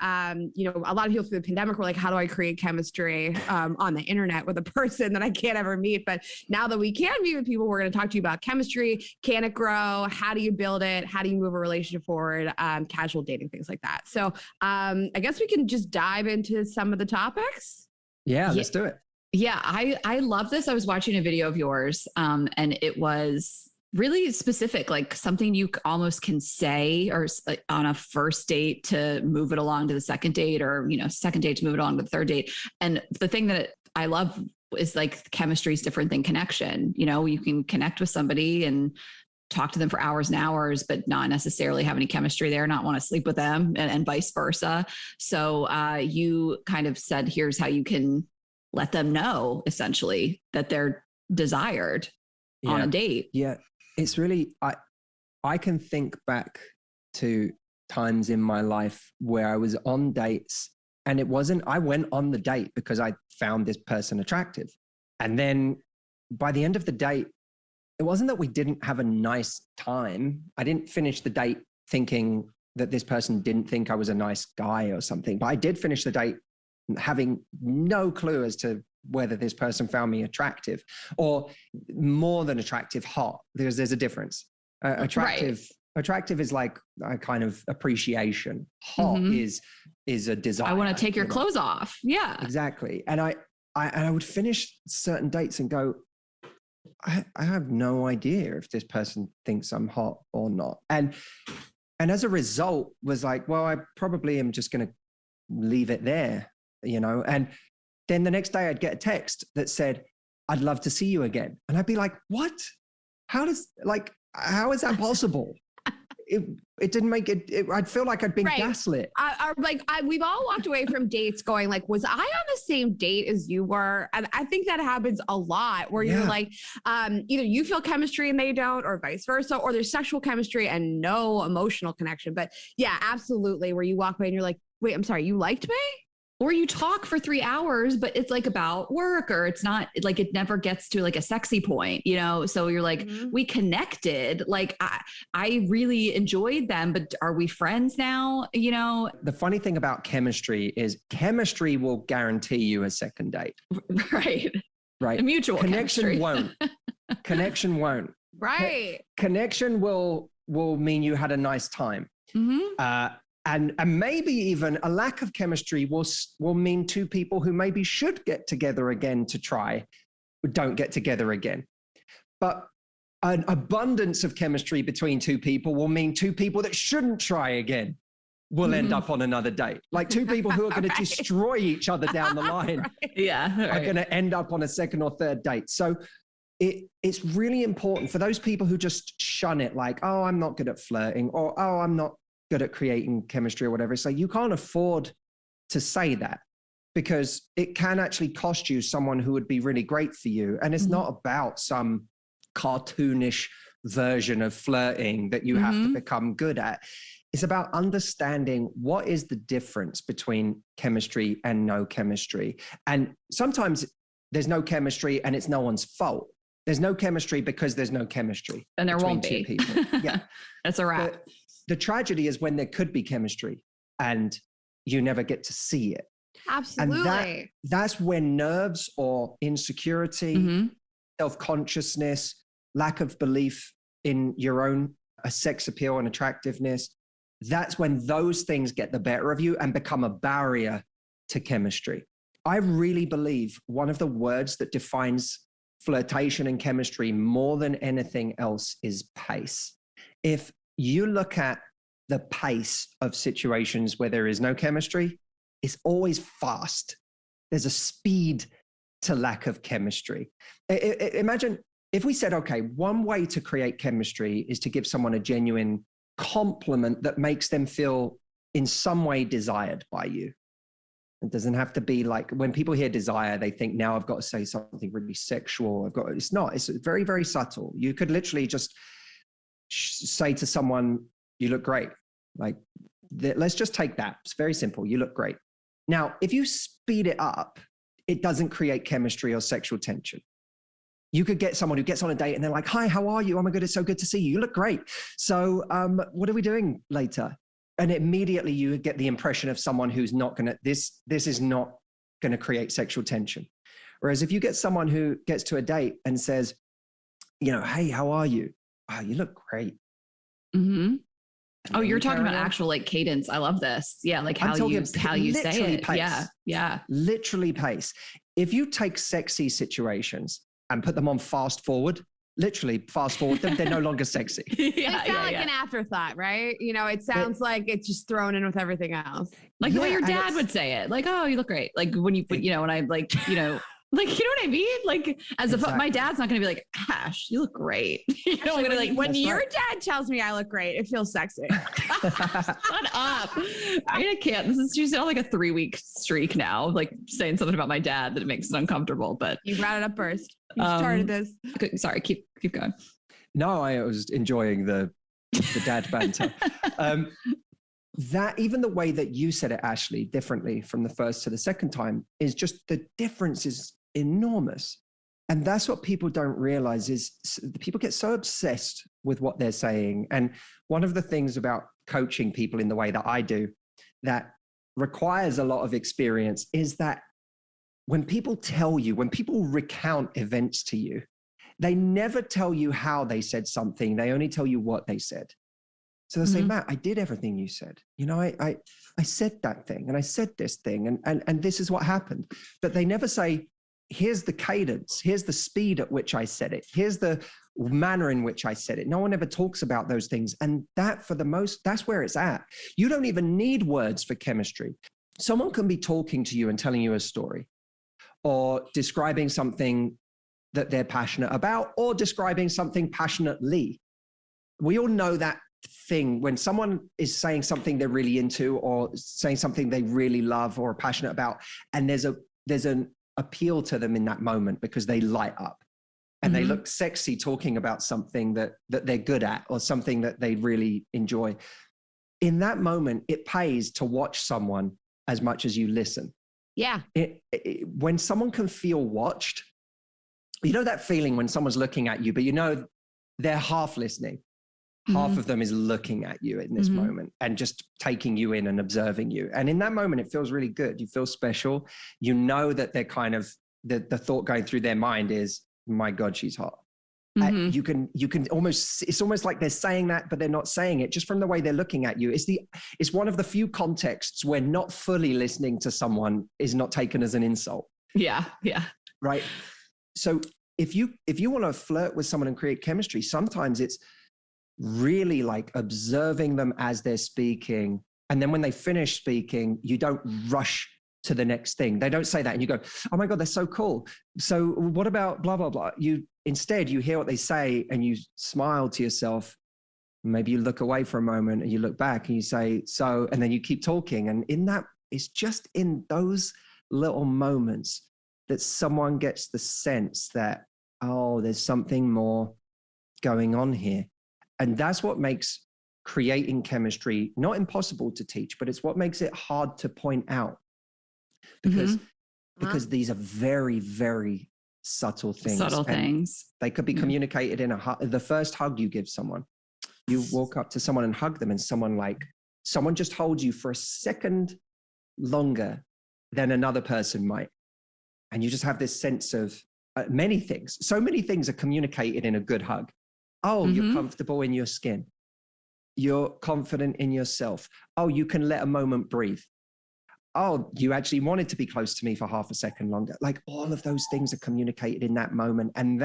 you know, a lot of people through the pandemic were like, how do I create chemistry on the internet with a person that I can't ever meet? But now that we can meet with people, we're going to talk to you about chemistry. Can it grow? How do you build it? How do you move a relationship forward? Casual dating, things like that. So I guess we can just dive into some of the topics. Yeah, let's do it. Yeah, I love this. I was watching a video of yours, and it was really specific, like something you almost can say or like on a first date to move it along to the second date, or, you know, second date to move it along to the third date. And the thing that I love is like chemistry is different than connection. You know, you can connect with somebody and talk to them for hours and hours, but not necessarily have any chemistry there, not want to sleep with them, and vice versa. So you kind of said, here's how you can let them know essentially that they're desired on a date. Yeah. It's really, I can think back to times in my life where I was on dates, and I went on the date because I found this person attractive. And then by the end of the date, it wasn't that we didn't have a nice time. I didn't finish the date thinking that this person didn't think I was a nice guy or something, but I did finish the date having no clue as to whether this person found me attractive, or more than attractive, hot. There's a difference. Attractive is like a kind of appreciation. Hot is a desire. I want to take your clothes off. Yeah, exactly. And I would finish certain dates and go, I have no idea if this person thinks I'm hot or not. And as a result was like, well, I probably am just going to leave it there, you know? And then the next day I'd get a text that said, I'd love to see you again. And I'd be like, what? How is that possible? It didn't make it, I'd feel like I'd been gaslit. We've all walked away from dates going like, was I on the same date as you were? And I think that happens a lot where you're like, either you feel chemistry and they don't, or vice versa, or there's sexual chemistry and no emotional connection. But yeah, absolutely. Where you walk away and you're like, wait, I'm sorry, you liked me? Or you talk for 3 hours, but it's like about work, or it's not like, it never gets to like a sexy point, you know? So you're like, we connected, like I really enjoyed them, but are we friends now? You know? The funny thing about chemistry is chemistry will guarantee you a second date. Right. A mutual connection won't. Connection won't. Right. Connection will mean you had a nice time. And maybe even a lack of chemistry will mean two people who maybe should get together again to try, don't get together again. But an abundance of chemistry between two people will mean two people that shouldn't try again will end up on another date. Like two people who are going to destroy each other down the line are going to end up on a second or third date. So it's really important for those people who just shun it, like, oh, I'm not good at flirting, or, oh, I'm not good at creating chemistry or whatever. It's like, you can't afford to say that, because it can actually cost you someone who would be really great for you. And it's not about some cartoonish version of flirting that you have to become good at. It's about understanding what is the difference between chemistry and no chemistry. And sometimes there's no chemistry and it's no one's fault. There's no chemistry because there's no chemistry. And there won't be. Two people. Yeah. That's a wrap. The tragedy is when there could be chemistry and you never get to see it. Absolutely. And that's when nerves or insecurity, self-consciousness, lack of belief in your own sex appeal and attractiveness, that's when those things get the better of you and become a barrier to chemistry. I really believe one of the words that defines flirtation and chemistry more than anything else is pace. If you look at the pace of situations where there is no chemistry, it's always fast. There's a speed to lack of chemistry. Imagine if we said, okay, one way to create chemistry is to give someone a genuine compliment that makes them feel in some way desired by you. It doesn't have to be like, when people hear desire, they think now I've got to say something really sexual. It's not, it's very, very subtle. You could literally just say to someone, you look great. Like, let's just take that. It's very simple. You look great. Now, if you speed it up, it doesn't create chemistry or sexual tension. You could get someone who gets on a date and they're like, hi, how are you? Oh my God, it's so good to see you. You look great. So what are we doing later? And immediately you get the impression of someone who's not going to, this is not going to create sexual tension. Whereas if you get someone who gets to a date and says, you know, hey, how are you? Oh, you look great. Oh, you're talking about actual like cadence. I love this. Yeah. Like how you say it. Pace. Yeah. Yeah. Literally pace. If you take sexy situations and put them on fast forward, literally fast forward them, they're no longer sexy. They sound like an afterthought, right? You know, it sounds like it's just thrown in with everything else. Like the way your dad would say it. Like, oh, you look great. Like when you put, you know, when I like, you know, like, you know what I mean? Like as my dad's not going to be like, Ash, you look great. You know, Actually, like when your dad tells me I look great, it feels sexy. Shut up. I can't. This is just like a 3-week streak now, like saying something about my dad that it makes it uncomfortable, but you brought it up first. You started this. Okay, sorry. Keep going. No, I was enjoying the dad banter. That even the way that you said it, Ashley, differently from the first to the second time, is just the difference is enormous. And that's what people don't realize is people get so obsessed with what they're saying. And one of the things about coaching people in the way that I do that requires a lot of experience is that when people tell you, when people recount events to you, they never tell you how they said something. They only tell you what they said. So they'll say, Matt, I did everything you said. You know, I said that thing and I said this thing and this is what happened. But they never say, here's the cadence, here's the speed at which I said it, here's the manner in which I said it. No one ever talks about those things. And that that's where it's at. You don't even need words for chemistry. Someone can be talking to you and telling you a story or describing something that they're passionate about or describing something passionately. We all know that thing when someone is saying something they're really into or saying something they really love or are passionate about, and there's an appeal to them in that moment because they light up and they look sexy talking about something that they're good at or something that they really enjoy. In that moment, it pays to watch someone as much as you listen. Yeah. When someone can feel watched, you know that feeling when someone's looking at you, but you know they're half listening. Half of them is looking at you in this moment and just taking you in and observing you. And in that moment, it feels really good. You feel special. You know that they're kind of, the thought going through their mind is, my God, she's hot. You can almost, it's almost like they're saying that, but they're not saying it just from the way they're looking at you. It's one of the few contexts where not fully listening to someone is not taken as an insult. Yeah. Yeah. Right. So if you want to flirt with someone and create chemistry, sometimes it's really like observing them as they're speaking. And then when they finish speaking, you don't rush to the next thing. They don't say that. And you go, oh my God, they're so cool. So what about blah, blah, blah. Instead, you hear what they say and you smile to yourself. Maybe you look away for a moment and you look back and you say, so, and then you keep talking. And in that, it's just in those little moments that someone gets the sense that, oh, there's something more going on here. And that's what makes creating chemistry not impossible to teach, but it's what makes it hard to point out because these are very, very subtle things. They could be communicated in the first hug you give someone. You walk up to someone and hug them and someone just holds you for a second longer than another person might. And you just have this sense of many things. So many things are communicated in a good hug. Oh, you're comfortable in your skin. You're confident in yourself. Oh, you can let a moment breathe. Oh, you actually wanted to be close to me for half a second longer. Like all of those things are communicated in that moment. And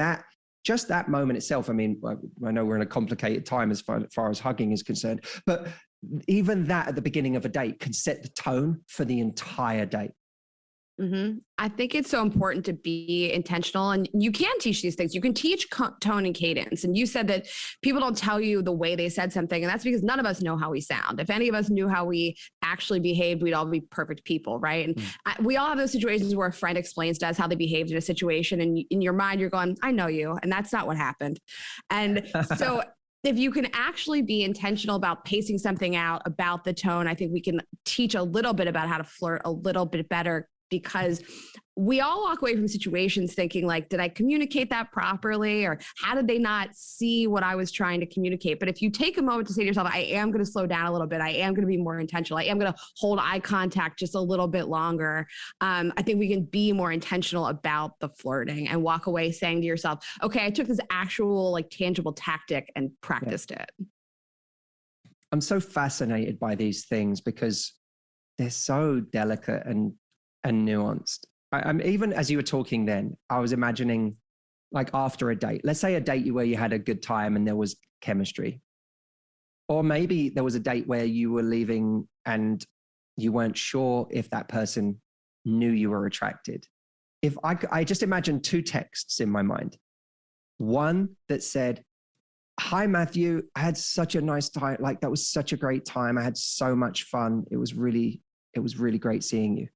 just that moment itself, I mean, I know we're in a complicated time as far as hugging is concerned, but even that at the beginning of a date can set the tone for the entire date. I think it's so important to be intentional, and you can teach these things. You can teach tone and cadence. And you said that people don't tell you the way they said something. And that's because none of us know how we sound. If any of us knew how we actually behaved, we'd all be perfect people. Right. And we all have those situations where a friend explains to us how they behaved in a situation. And in your mind, you're going, I know you. And that's not what happened. And so if you can actually be intentional about pacing something out about the tone, I think we can teach a little bit about how to flirt a little bit better, because we all walk away from situations thinking like, did I communicate that properly? Or how did they not see what I was trying to communicate? But if you take a moment to say to yourself, I am going to slow down a little bit. I am going to be more intentional. I am going to hold eye contact just a little bit longer. I think we can be more intentional about the flirting and walk away saying to yourself, okay, I took this actual like tangible tactic and practiced it. I'm so fascinated by these things because they're so delicate and nuanced. I'm even as you were talking then, I was imagining like after a date, let's say a date where you had a good time and there was chemistry. Or maybe there was a date where you were leaving and you weren't sure if that person knew you were attracted. If I just imagined two texts in my mind. One that said, hi, Matthew, I had such a nice time. Like that was such a great time. I had so much fun. It was really great seeing you.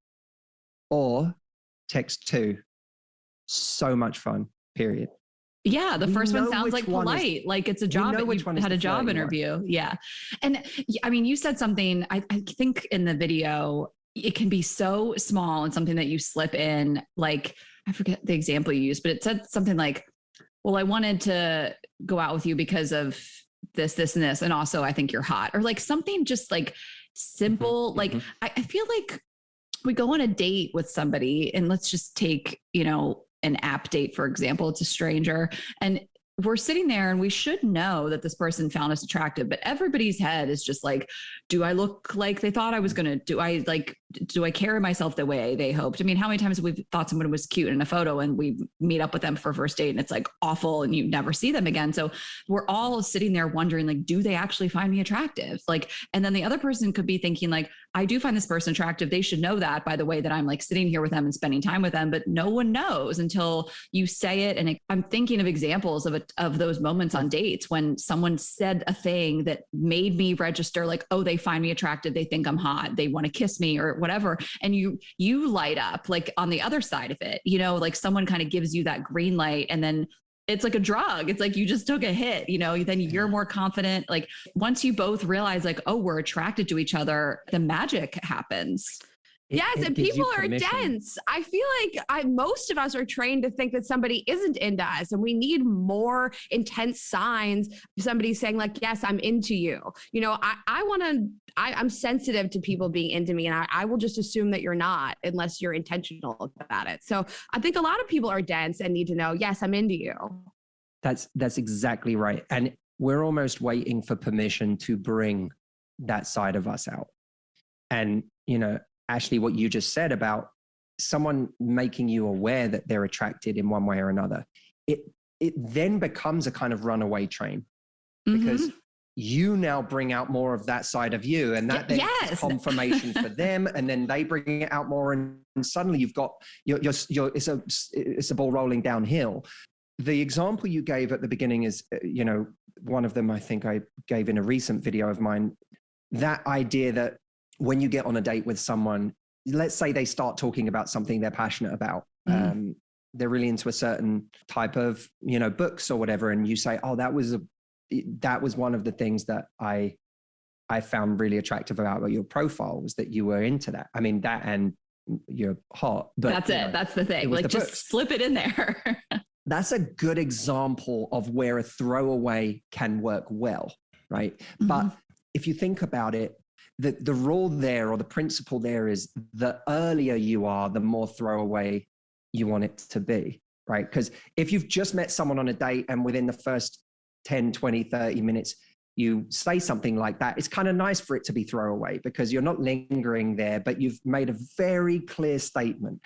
Or text two, so much fun, period. Yeah, the first one sounds like polite, like it's a job. You had a job interview. Yeah. And I mean, you said something, I think in the video, it can be so small and something that you slip in, like, I forget the example you used, but it said something like, well, I wanted to go out with you because of this, and this. And also I think you're hot, or like something just like simple. Like I feel like we go on a date with somebody, and let's just take, an app date, for example. It's a stranger and we're sitting there and we should know that this person found us attractive, but everybody's head is just like, do I look like they thought I was going to, do I carry myself the way they hoped? I mean, how many times have we thought someone was cute in a photo and we meet up with them for a first date and it's like awful and you never see them again. So we're all sitting there wondering, like, do they actually find me attractive? Like, and then the other person could be thinking like, I do find this person attractive. They should know that by the way that I'm like sitting here with them and spending time with them, but no one knows until you say it. And I'm thinking of examples of those moments on dates when someone said a thing that made me register like, oh, they find me attractive. They think I'm hot. They want to kiss me or whatever. And you light up like on the other side of it, like someone kind of gives you that green light, and then it's like a drug. It's like you just took a hit, then you're more confident. Like once you both realize like, oh, we're attracted to each other, the magic happens. Yes, and people are dense. I feel like most of us are trained to think that somebody isn't into us, and we need more intense signs of somebody saying like, yes, I'm into you. I'm sensitive to people being into me, and I will just assume that you're not unless you're intentional about it. So I think a lot of people are dense and need to know, yes, I'm into you. That's exactly right. And we're almost waiting for permission to bring that side of us out. And, Ashley, what you just said about someone making you aware that they're attracted in one way or another, it then becomes a kind of runaway train because you now bring out more of that side of you, and that then is confirmation for them, and then they bring it out more, and suddenly you've got it's a ball rolling downhill. The example you gave at the beginning is, one of them I think I gave in a recent video of mine, that idea that when you get on a date with someone, let's say they start talking about something they're passionate about. They're really into a certain type of, books or whatever. And you say, oh, that was one of the things that I found really attractive about your profile, was that you were into that. I mean, that and you're hot. But that's it. That's the thing. Like just slip it in there. That's a good example of where a throwaway can work well, right? But if you think about it, the rule there, or the principle there, is the earlier you are, the more throwaway you want it to be, right? Because if you've just met someone on a date and within the first 10, 20, 30 minutes, you say something like that, it's kind of nice for it to be throwaway because you're not lingering there, but you've made a very clear statement.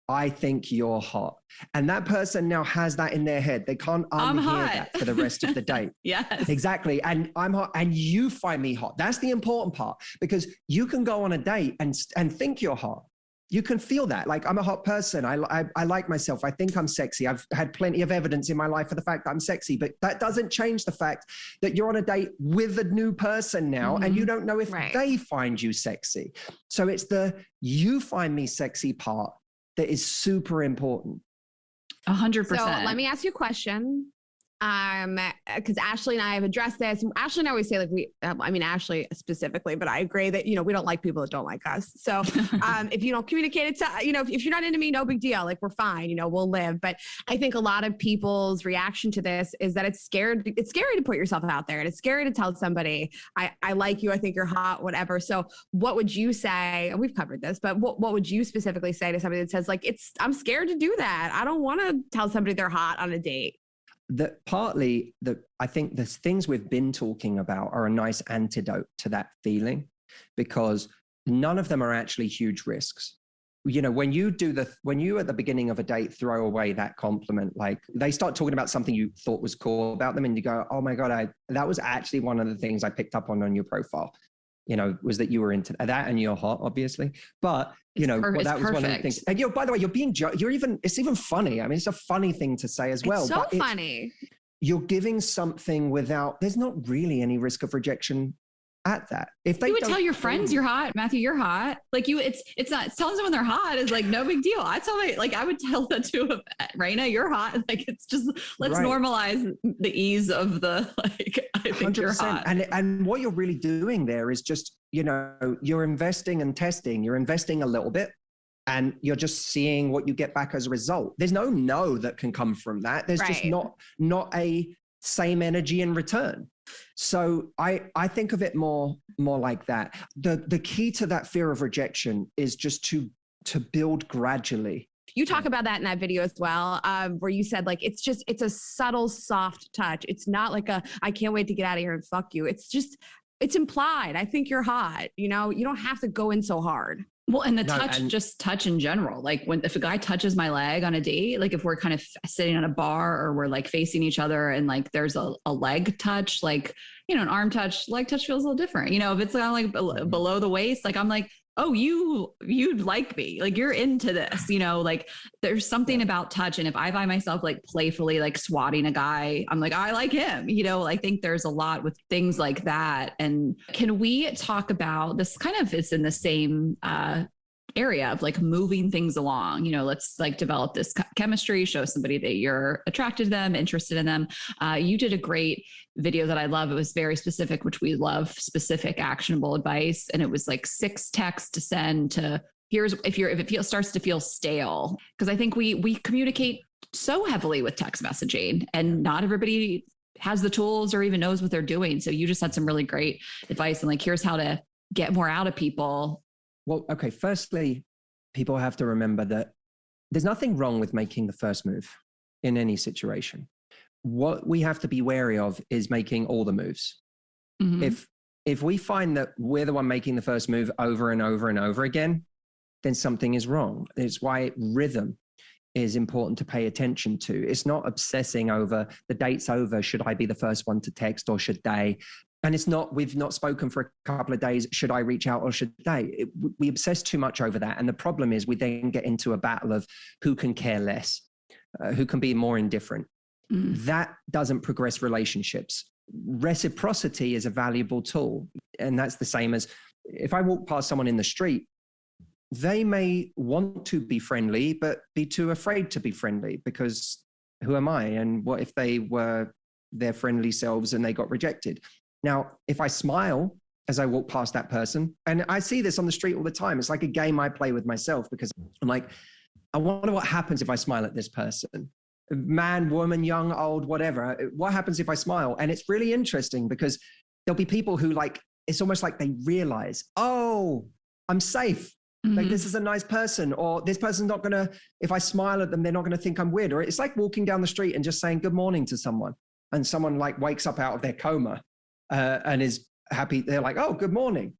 I think you're hot. And that person now has that in their head. They can't unhear that for the rest of the date. Yes. Exactly. And I'm hot and you find me hot. That's the important part, because you can go on a date and think you're hot. You can feel that. Like, I'm a hot person. I like myself. I think I'm sexy. I've had plenty of evidence in my life for the fact that I'm sexy, but that doesn't change the fact that you're on a date with a new person now, and you don't know if they find you sexy. So it's the you find me sexy part that is super important. 100%. So let me ask you a question. Because Ashley and I have addressed this. Ashley and I always say, like, Ashley specifically, but I agree that, we don't like people that don't like us. So if you don't communicate it to, if you're not into me, no big deal. Like, we're fine, we'll live. But I think a lot of people's reaction to this is that it's scary to put yourself out there. And it's scary to tell somebody, I like you, I think you're hot, whatever. So what would you say, and we've covered this, but what would you specifically say to somebody that says, like, I'm scared to do that. I don't want to tell somebody they're hot on a date. I think the things we've been talking about are a nice antidote to that feeling, because none of them are actually huge risks. When you at the beginning of a date throw away that compliment, like they start talking about something you thought was cool about them and you go, oh my God, that was actually one of the things I picked up on your profile, was that you were into that, and you're hot, obviously. But that was perfect. One of the things. And by the way, it's even funny. I mean, it's a funny thing to say as well. It's so funny. You're giving something there's not really any risk of rejection at that. If they you would tell your friends you're hot, Matthew, you're hot. Like it's not telling someone they're hot is like no big deal. I would tell that to Raina, you're hot. Like, it's just, let's normalize the ease of the, like, I think 100%. You're hot. And what you're really doing there is just, you're investing and testing. You're investing a little bit, and you're just seeing what you get back as a result. There's no that can come from that. There's just not a same energy in return. So I think of it more like that. The key to that fear of rejection is just to build gradually. You talk about that in that video as well, where you said, like, it's a subtle, soft touch. It's not like I can't wait to get out of here and fuck you. It's implied. I think you're hot. You don't have to go in so hard. Well, and touch in general. Like, if a guy touches my leg on a date, like if we're kind of sitting on a bar or we're like facing each other and like there's a leg touch, like, an arm touch, leg touch feels a little different. If it's kind of like below the waist, like I'm like, oh, you'd like me, like you're into this, like there's something about touch. And if I find myself like playfully like swatting a guy, I'm like, I like him, I think there's a lot with things like that. And can we talk about this? Kind of is in the same area of like moving things along, let's like develop this chemistry, show somebody that you're attracted to them, interested in them. You did a great video that I love. It was very specific, which we love, specific actionable advice. And it was like 6 texts to send to if it starts to feel stale, because I think we communicate so heavily with text messaging and not everybody has the tools or even knows what they're doing. So you just had some really great advice and like, here's how to get more out of people. Well, okay. Firstly, people have to remember that there's nothing wrong with making the first move in any situation. What we have to be wary of is making all the moves. Mm-hmm. If we find that we're the one making the first move over and over and over again, then something is wrong. It's why rhythm is important to pay attention to. It's not obsessing over the date's over. Should I be the first one to text or should they? And it's not, we've not spoken for a couple of days. Should I reach out or should they? We obsess too much over that. And the problem is we then get into a battle of who can care less, who can be more indifferent. That doesn't progress relationships. Reciprocity is a valuable tool. And that's the same as if I walk past someone in the street, they may want to be friendly, but be too afraid to be friendly because who am I? And what if they were their friendly selves and they got rejected? Now, if I smile as I walk past that person, and I see this on the street all the time, it's like a game I play with myself because I'm like, I wonder what happens if I smile at this person. Man, woman, young, old, whatever. What happens if I smile? And it's really interesting because there'll be people who like, it's almost like they realize, oh, I'm safe. Like this is a nice person, or this person's not going to, if I smile at them, they're not going to think I'm weird. Or it's like walking down the street and just saying good morning to someone, and someone like wakes up out of their coma and is happy. They're like, oh, good morning.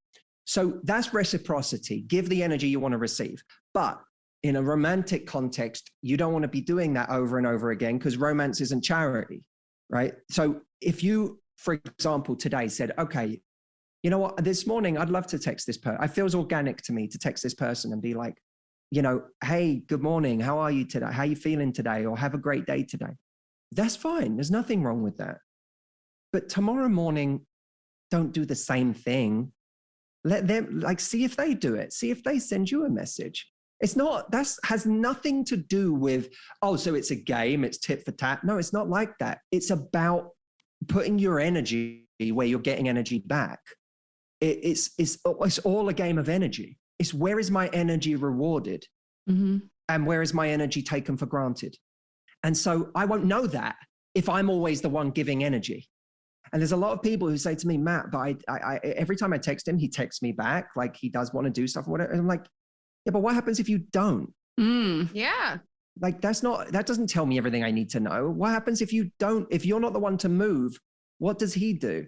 So that's reciprocity. Give the energy you want to receive. But in a romantic context, you don't want to be doing that over and over again, because romance isn't charity, right? So if you, for example, today said, okay, you know what, this morning, I'd love to text this person. It feels organic to me to text this person and be like, you know, hey, good morning. How are you today? How are you feeling today? Or have a great day today. That's fine. There's nothing wrong with that. But tomorrow morning, don't do the same thing. Let them, like, see if they do it. See if they send you a message. It's not, that's has nothing to do with, oh, so it's a game, it's tit for tat. No, it's not like that. It's about putting your energy where you're getting energy back. It's all a game of energy. It's where is my energy rewarded and where is my energy taken for granted? And so I won't know that if I'm always the one giving energy. And there's a lot of people who say to me, Matt, but I every time I text him, he texts me back, like he does want to do stuff or whatever. And I'm like, yeah, but what happens if you don't? Yeah. Like that doesn't tell me everything I need to know. What happens if you don't, if you're not the one to move, what does he do?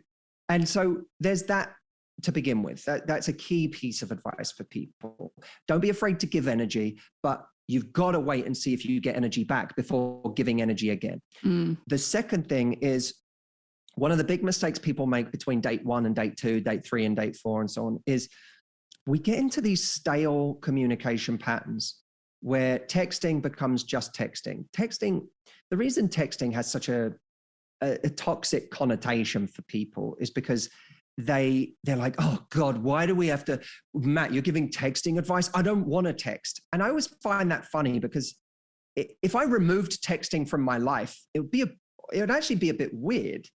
And so there's that to begin with. That's a key piece of advice for people. Don't be afraid to give energy, but you've got to wait and see if you get energy back before giving energy again. The second thing is, one of the big mistakes people make between date 1 and date 2, date 3 and date 4 and so on is we get into these stale communication patterns where texting becomes just texting. Texting, the reason texting has such a toxic connotation for people is because they're like, oh God, why do we have to, Matt, you're giving texting advice? I don't want to text. And I always find that funny because if I removed texting from my life, it would actually be a bit weird.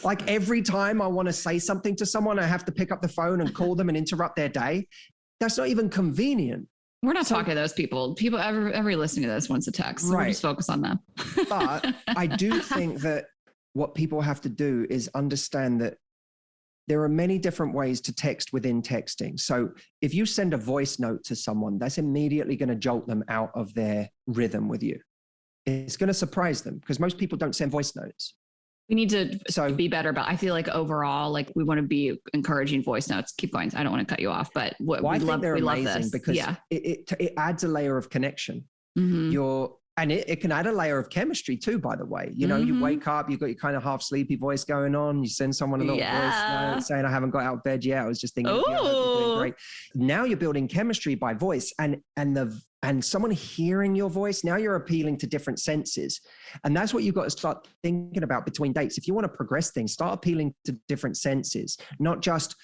Like every time I want to say something to someone, I have to pick up the phone and call them and interrupt their day. That's not even convenient. We're not talking to those people. People, every listening to this wants a text. So we'll just focus on them. But I do think that what people have to do is understand that there are many different ways to text within texting. So if you send a voice note to someone, that's immediately going to jolt them out of their rhythm with you. It's going to surprise them because most people don't send voice notes. We need to be better, but I feel like overall, like we want to be encouraging voice notes. Keep going. I don't want to cut you off, but we love this because it adds a layer of connection. And it can add a layer of chemistry too, by the way. You know, you wake up, you've got your kind of half sleepy voice going on. You send someone a little voice note saying, I haven't got out of bed yet. I was just thinking, you're doing great. Now you're building chemistry by voice and someone hearing your voice. Now you're appealing to different senses. And that's what you've got to start thinking about between dates. If you want to progress things, start appealing to different senses, not just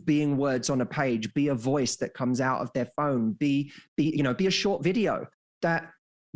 being words on a page, be a voice that comes out of their phone, be a short video that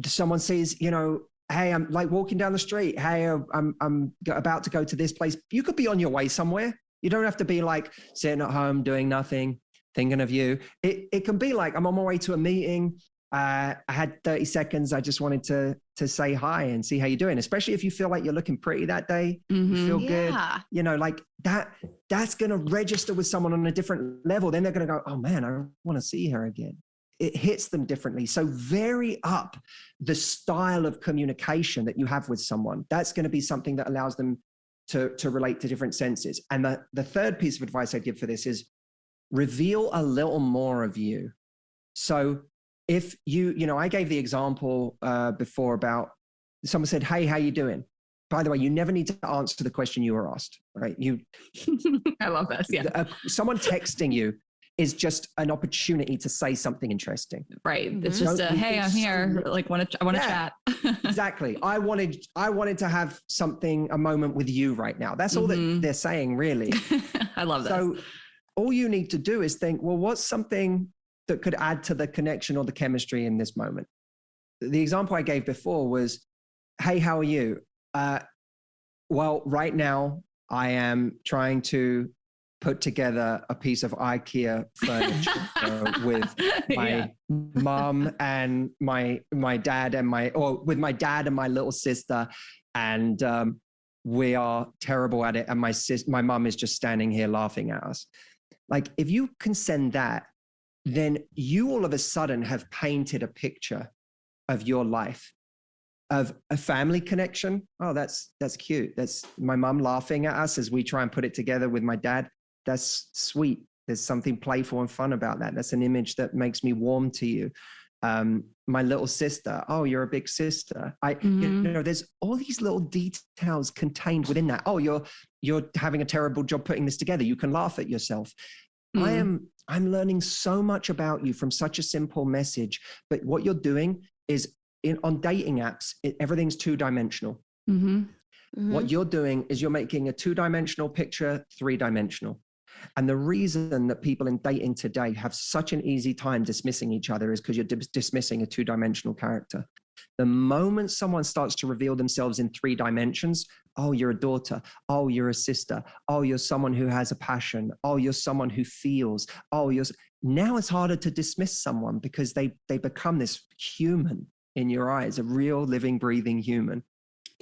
someone says, you know, hey, I'm like walking down the street. Hey, I'm about to go to this place. You could be on your way somewhere. You don't have to be like sitting at home doing nothing, thinking of you. It can be like, I'm on my way to a meeting. I had 30 seconds. I just wanted to say hi and see how you're doing, especially if you feel like you're looking pretty that day. You feel good. You know, like that's going to register with someone on a different level. Then they're going to go, oh man, I want to see her again. It hits them differently. So vary up the style of communication that you have with someone. That's going to be something that allows them to relate to different senses. And the third piece of advice I'd give for this is reveal a little more of you. So if you know, I gave the example before about someone said, hey, how you doing? By the way, you never need to answer the question you were asked, right? I love this. Yeah. Someone texting you is just an opportunity to say something interesting. Right. It's just hey, I'm here. Like, I want to chat. Exactly. I wanted to have a moment with you right now. That's all that they're saying, really. I love that. So all you need to do is think, well, what's something that could add to the connection or the chemistry in this moment? The example I gave before was, hey, how are you? Well, right now I am trying to put together a piece of IKEA furniture with my mom and my dad and with my dad and my little sister. And we are terrible at it. And my mum is just standing here laughing at us. Like, if you can send that, then you all of a sudden have painted a picture of your life, of a family connection. Oh, that's cute. That's my mum laughing at us as we try and put it together with my dad. That's sweet. There's something playful and fun about that. That's an image that makes me warm to you. My little sister. Oh, you're a big sister. There's all these little details contained within that. Oh, you're having a terrible job putting this together. You can laugh at yourself. I'm learning so much about you from such a simple message. But what you're doing is on dating apps, everything's two-dimensional. What you're doing is you're making a two-dimensional picture three-dimensional. And the reason that people in dating today have such an easy time dismissing each other is because you're dismissing a two-dimensional character. The moment someone starts to reveal themselves in three dimensions, oh, you're a daughter. Oh, you're a sister. Oh, you're someone who has a passion. Oh, you're someone who feels. Now it's harder to dismiss someone because they become this human in your eyes, a real living, breathing human.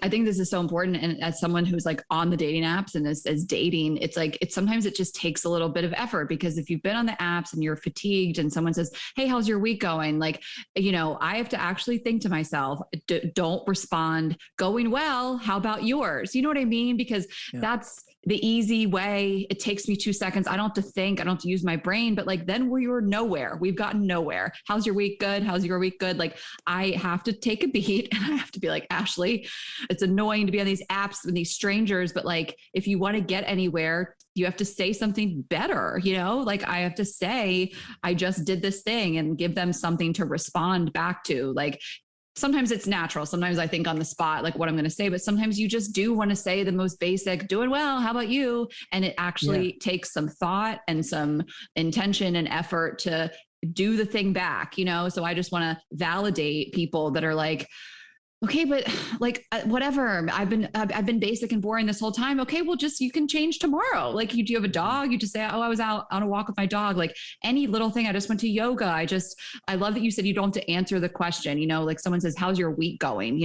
I think this is so important. And as someone who's like on the dating apps and as dating, it's like, sometimes it just takes a little bit of effort, because if you've been on the apps and you're fatigued and someone says, hey, how's your week going? Like, I have to actually think to myself, don't respond going well. How about yours? You know what I mean? Because that's the easy way. It takes me 2 seconds. I don't have to think. I don't have to use my brain, but like, then we're nowhere. We've gotten nowhere. How's your week? Good. How's your week? Good. Like, I have to take a beat and I have to be like, Ashley, it's annoying to be on these apps with these strangers, but like, if you want to get anywhere, you have to say something better, like I have to say, I just did this thing, and give them something to respond back to. Like, sometimes it's natural. Sometimes I think on the spot, like what I'm going to say, but sometimes you just do want to say the most basic, doing well. How about you? And it actually takes some thought and some intention and effort to do the thing back, So I just want to validate people that are like, okay, but like, whatever, I've been basic and boring this whole time. Okay, well, just, you can change tomorrow. Like, do you have a dog? You just say, oh, I was out on a walk with my dog. Like, any little thing. I just went to yoga. I love that you said you don't have to answer the question, like someone says, how's your week going?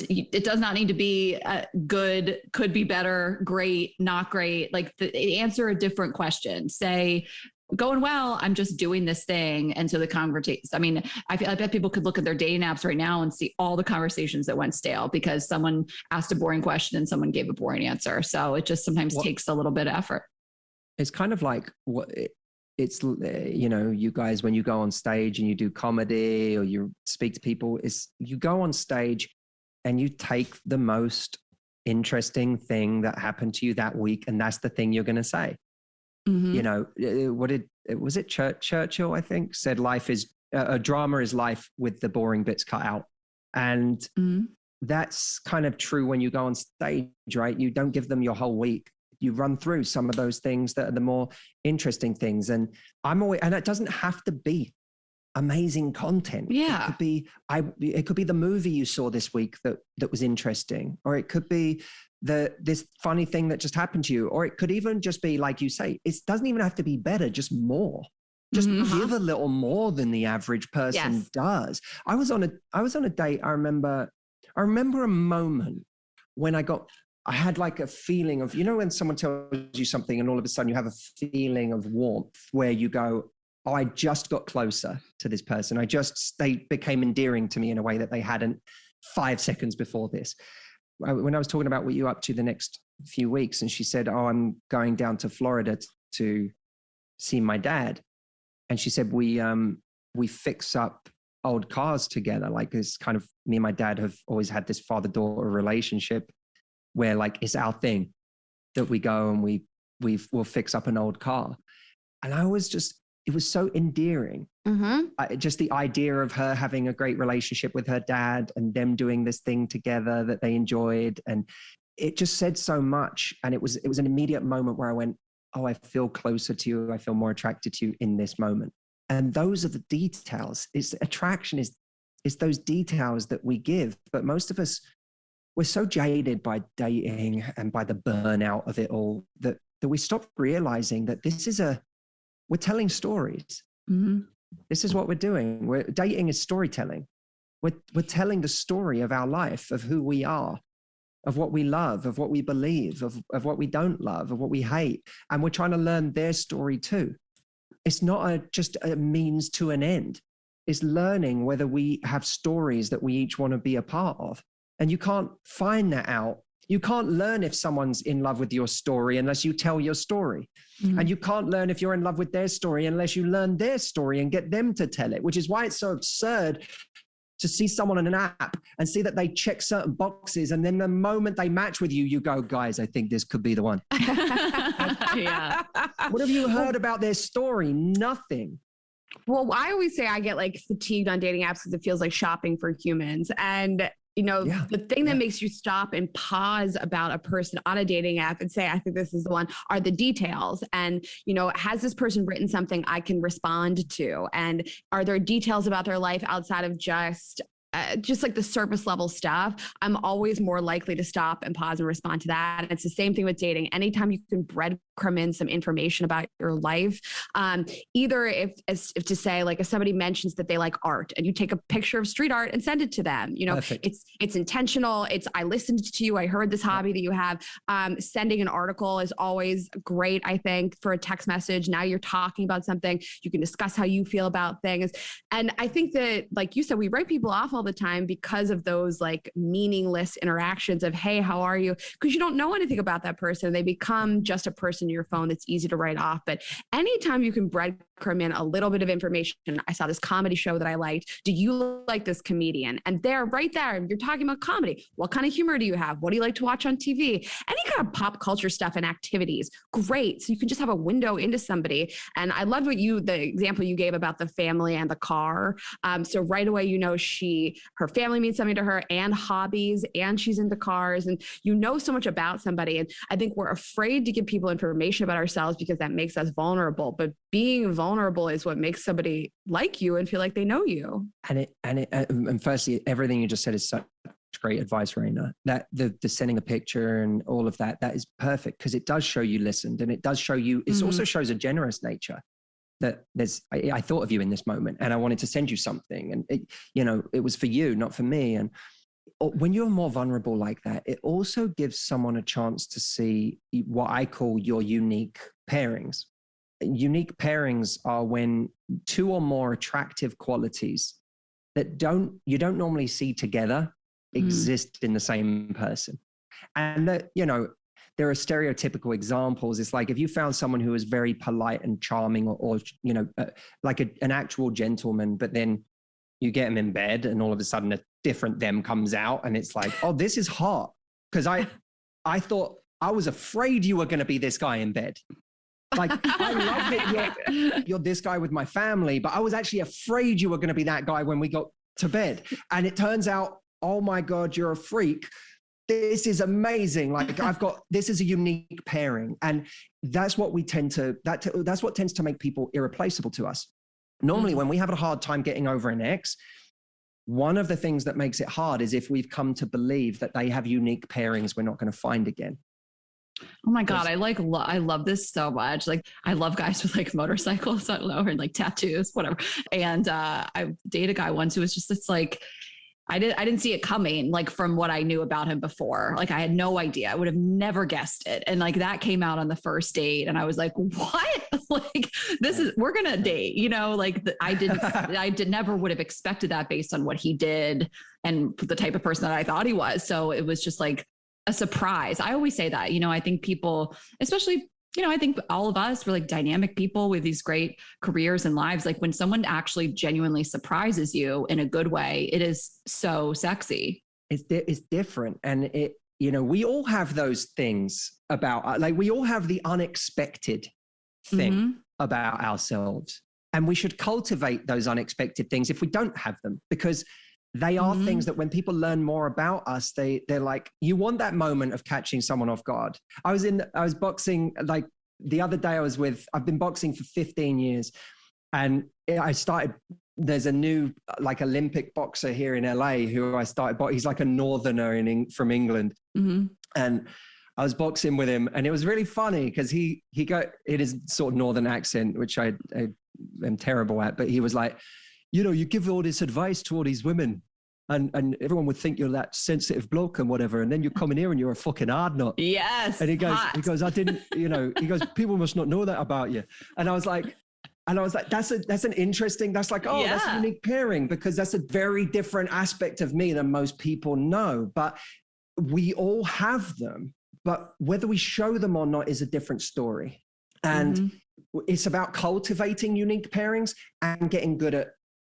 It does not need to be good, could be better, great, not great. Like, answer a different question. Say, going well, I'm just doing this thing. And so the conversation, I bet people could look at their dating apps right now and see all the conversations that went stale because someone asked a boring question and someone gave a boring answer. So it just sometimes takes a little bit of effort. It's kind of like it's, you guys, when you go on stage and you do comedy or you speak to people, you go on stage and you take the most interesting thing that happened to you that week. And that's the thing you're going to say. Was it Churchill, I think, said life is a drama is life with the boring bits cut out. And that's kind of true when you go on stage, right? You don't give them your whole week. You run through some of those things that are the more interesting things. And and it doesn't have to be amazing content. Yeah. It could be the movie you saw this week that was interesting, or it could be this funny thing that just happened to you, or it could even just be, like you say, it doesn't even have to be better, just more. Just give a little more than the average person does. I was on a date. I remember a moment when I had like a feeling of, when someone tells you something and all of a sudden you have a feeling of warmth where you go, oh, I just got closer to this person. They became endearing to me in a way that they hadn't 5 seconds before this. When I was talking about what you're up to the next few weeks, and she said, oh, I'm going down to Florida to see my dad. And she said, we fix up old cars together. Like, this kind of, me and my dad have always had this father-daughter relationship where like it's our thing that we go and we'll fix up an old car. And it was so endearing. Just the idea of her having a great relationship with her dad and them doing this thing together that they enjoyed. And it just said so much. And it was an immediate moment where I went, oh, I feel closer to you. I feel more attracted to you in this moment. And those are the details. Attraction is those details that we give. But most of us, we're so jaded by dating and by the burnout of it all that we stop realizing that we're telling stories. This is what we're doing. Dating is storytelling. We're telling the story of our life, of who we are. of what we love, of what we believe, of what we don't love, of what we hate. And we're trying to learn their story too. It's not just a means to an end. It's learning whether we have stories that we each want to be a part of. And you can't find that out. You can't learn if someone's in love with your story unless you tell your story. Mm-hmm. And you can't learn if you're in love with their story unless you learn their story and get them to tell it, which is why it's so absurd to see someone on an app and see that they check certain boxes. And then the moment they match with you, you go, guys, I think this could be the one. Yeah. What have you heard about their story? Nothing. Well, I always say I get like fatigued on dating apps because it feels like shopping for humans. And the thing that makes you stop and pause about a person on a dating app and say, I think this is the one, are the details. And, has this person written something I can respond to? And are there details about their life outside of just like the surface level stuff? I'm always more likely to stop and pause and respond to that. And it's the same thing with dating. Anytime you can breadcrumb in some information about your life, either if to say, like, if somebody mentions that they like art and you take a picture of street art and send it to them, it's intentional. I listened to you. I heard this hobby that you have. Sending an article is always great, I think, for a text message. Now you're talking about something. You can discuss how you feel about things. And I think that, like you said, we write people off all the time because of those like meaningless interactions of, hey, how are you? Because you don't know anything about that person. They become just a person in your phone that's easy to write off. But anytime you can breadcrumb in a little bit of information, I saw this comedy show that I liked. Do you like this comedian? And right there, you're talking about comedy. What kind of humor do you have? What do you like to watch on TV? Any kind of pop culture stuff and activities. Great. So you can just have a window into somebody. And I loved the example you gave about the family and the car. So right away, her family means something to her, and hobbies, and she's into cars, and so much about somebody. And I think we're afraid to give people information about ourselves because that makes us vulnerable. But being vulnerable is what makes somebody like you and feel like they know you. And firstly, everything you just said is such great advice, Raina. That the sending a picture and all of that is perfect because it does show you listened, and it does show you. It also shows a generous nature. That I thought of you in this moment and I wanted to send you something, and it was for you, not for me. And when you're more vulnerable like that, it also gives someone a chance to see what I call your unique pairings. Unique pairings are when two or more attractive qualities that you don't normally see together exist in the same person. And that, there are stereotypical examples. It's like if you found someone who was very polite and charming or like an actual gentleman, but then you get them in bed and all of a sudden a different them comes out and it's like, oh, this is hot. Because I thought, I was afraid you were going to be this guy in bed. Like, I love that you're this guy with my family, but I was actually afraid you were going to be that guy when we got to bed. And it turns out, oh my God, you're a freak. This is amazing. Like this is a unique pairing. And that's what that's what tends to make people irreplaceable to us. Normally, when we have a hard time getting over an ex, one of the things that makes it hard is if we've come to believe that they have unique pairings we're not going to find again. Oh my God. I love this so much. Like, I love guys with like motorcycles, I don't know, or like tattoos, whatever. And I dated a guy once who was just, it's like, I didn't see it coming, like from what I knew about him before. Like I had no idea. I would have never guessed it. And like that came out on the first date and I was like, what? Like we're going to date, like I never would have expected that based on what he did and the type of person that I thought he was. So it was just like a surprise. I always say that, I think people, especially, I think all of us, we're like dynamic people with these great careers and lives. Like when someone actually genuinely surprises you in a good way, it is so sexy. It's different. And we all have those things about, like we all have the unexpected thing about ourselves. And we should cultivate those unexpected things if we don't have them, because they are things that when people learn more about us, they're like, you want that moment of catching someone off guard. I was boxing, like the other day I've been boxing for 15 years and there's a new like Olympic boxer here in LA who I started, he's like a northerner from England. And I was boxing with him and it was really funny because he got in his sort of northern accent, which I am terrible at, but he was like, you give all this advice to all these women and everyone would think you're that sensitive bloke and whatever. And then you come in here and you're a fucking hard nut. Yes. And he goes, I didn't, he goes, people must not know that about you. And I was like, that's an interesting, that's like, oh, that's a unique pairing, because that's a very different aspect of me than most people know. But we all have them, but whether we show them or not is a different story. And it's about cultivating unique pairings and getting good at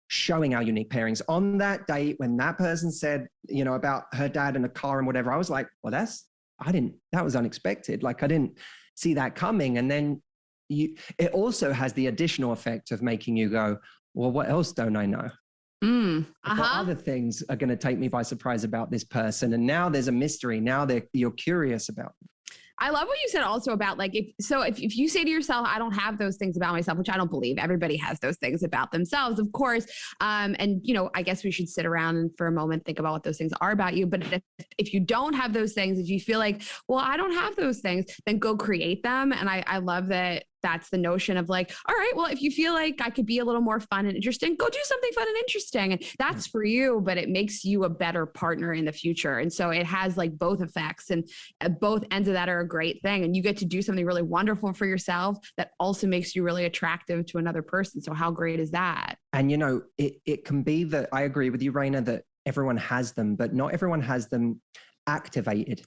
showing our unique pairings. On that date, when that person said, about her dad in a car and whatever, I was like, well, that was unexpected. Like, I didn't see that coming. And then it also has the additional effect of making you go, well, what else don't I know? What other things are going to take me by surprise about this person? And now there's a mystery. Now you're curious about them. I love what you said also about like, if you say to yourself, I don't have those things about myself, which I don't believe, everybody has those things about themselves, of course. And, I guess we should sit around and for a moment think about what those things are about you. But if you don't have those things, if you feel like, well, I don't have those things, then go create them. And I love that. That's the notion of like, all right, well, if you feel like I could be a little more fun and interesting, go do something fun and interesting. And that's for you, but it makes you a better partner in the future. And so it has like both effects, and both ends of that are a great thing. And you get to do something really wonderful for yourself that also makes you really attractive to another person. So how great is that? And, it can be that I agree with you, Raina, that everyone has them, but not everyone has them activated.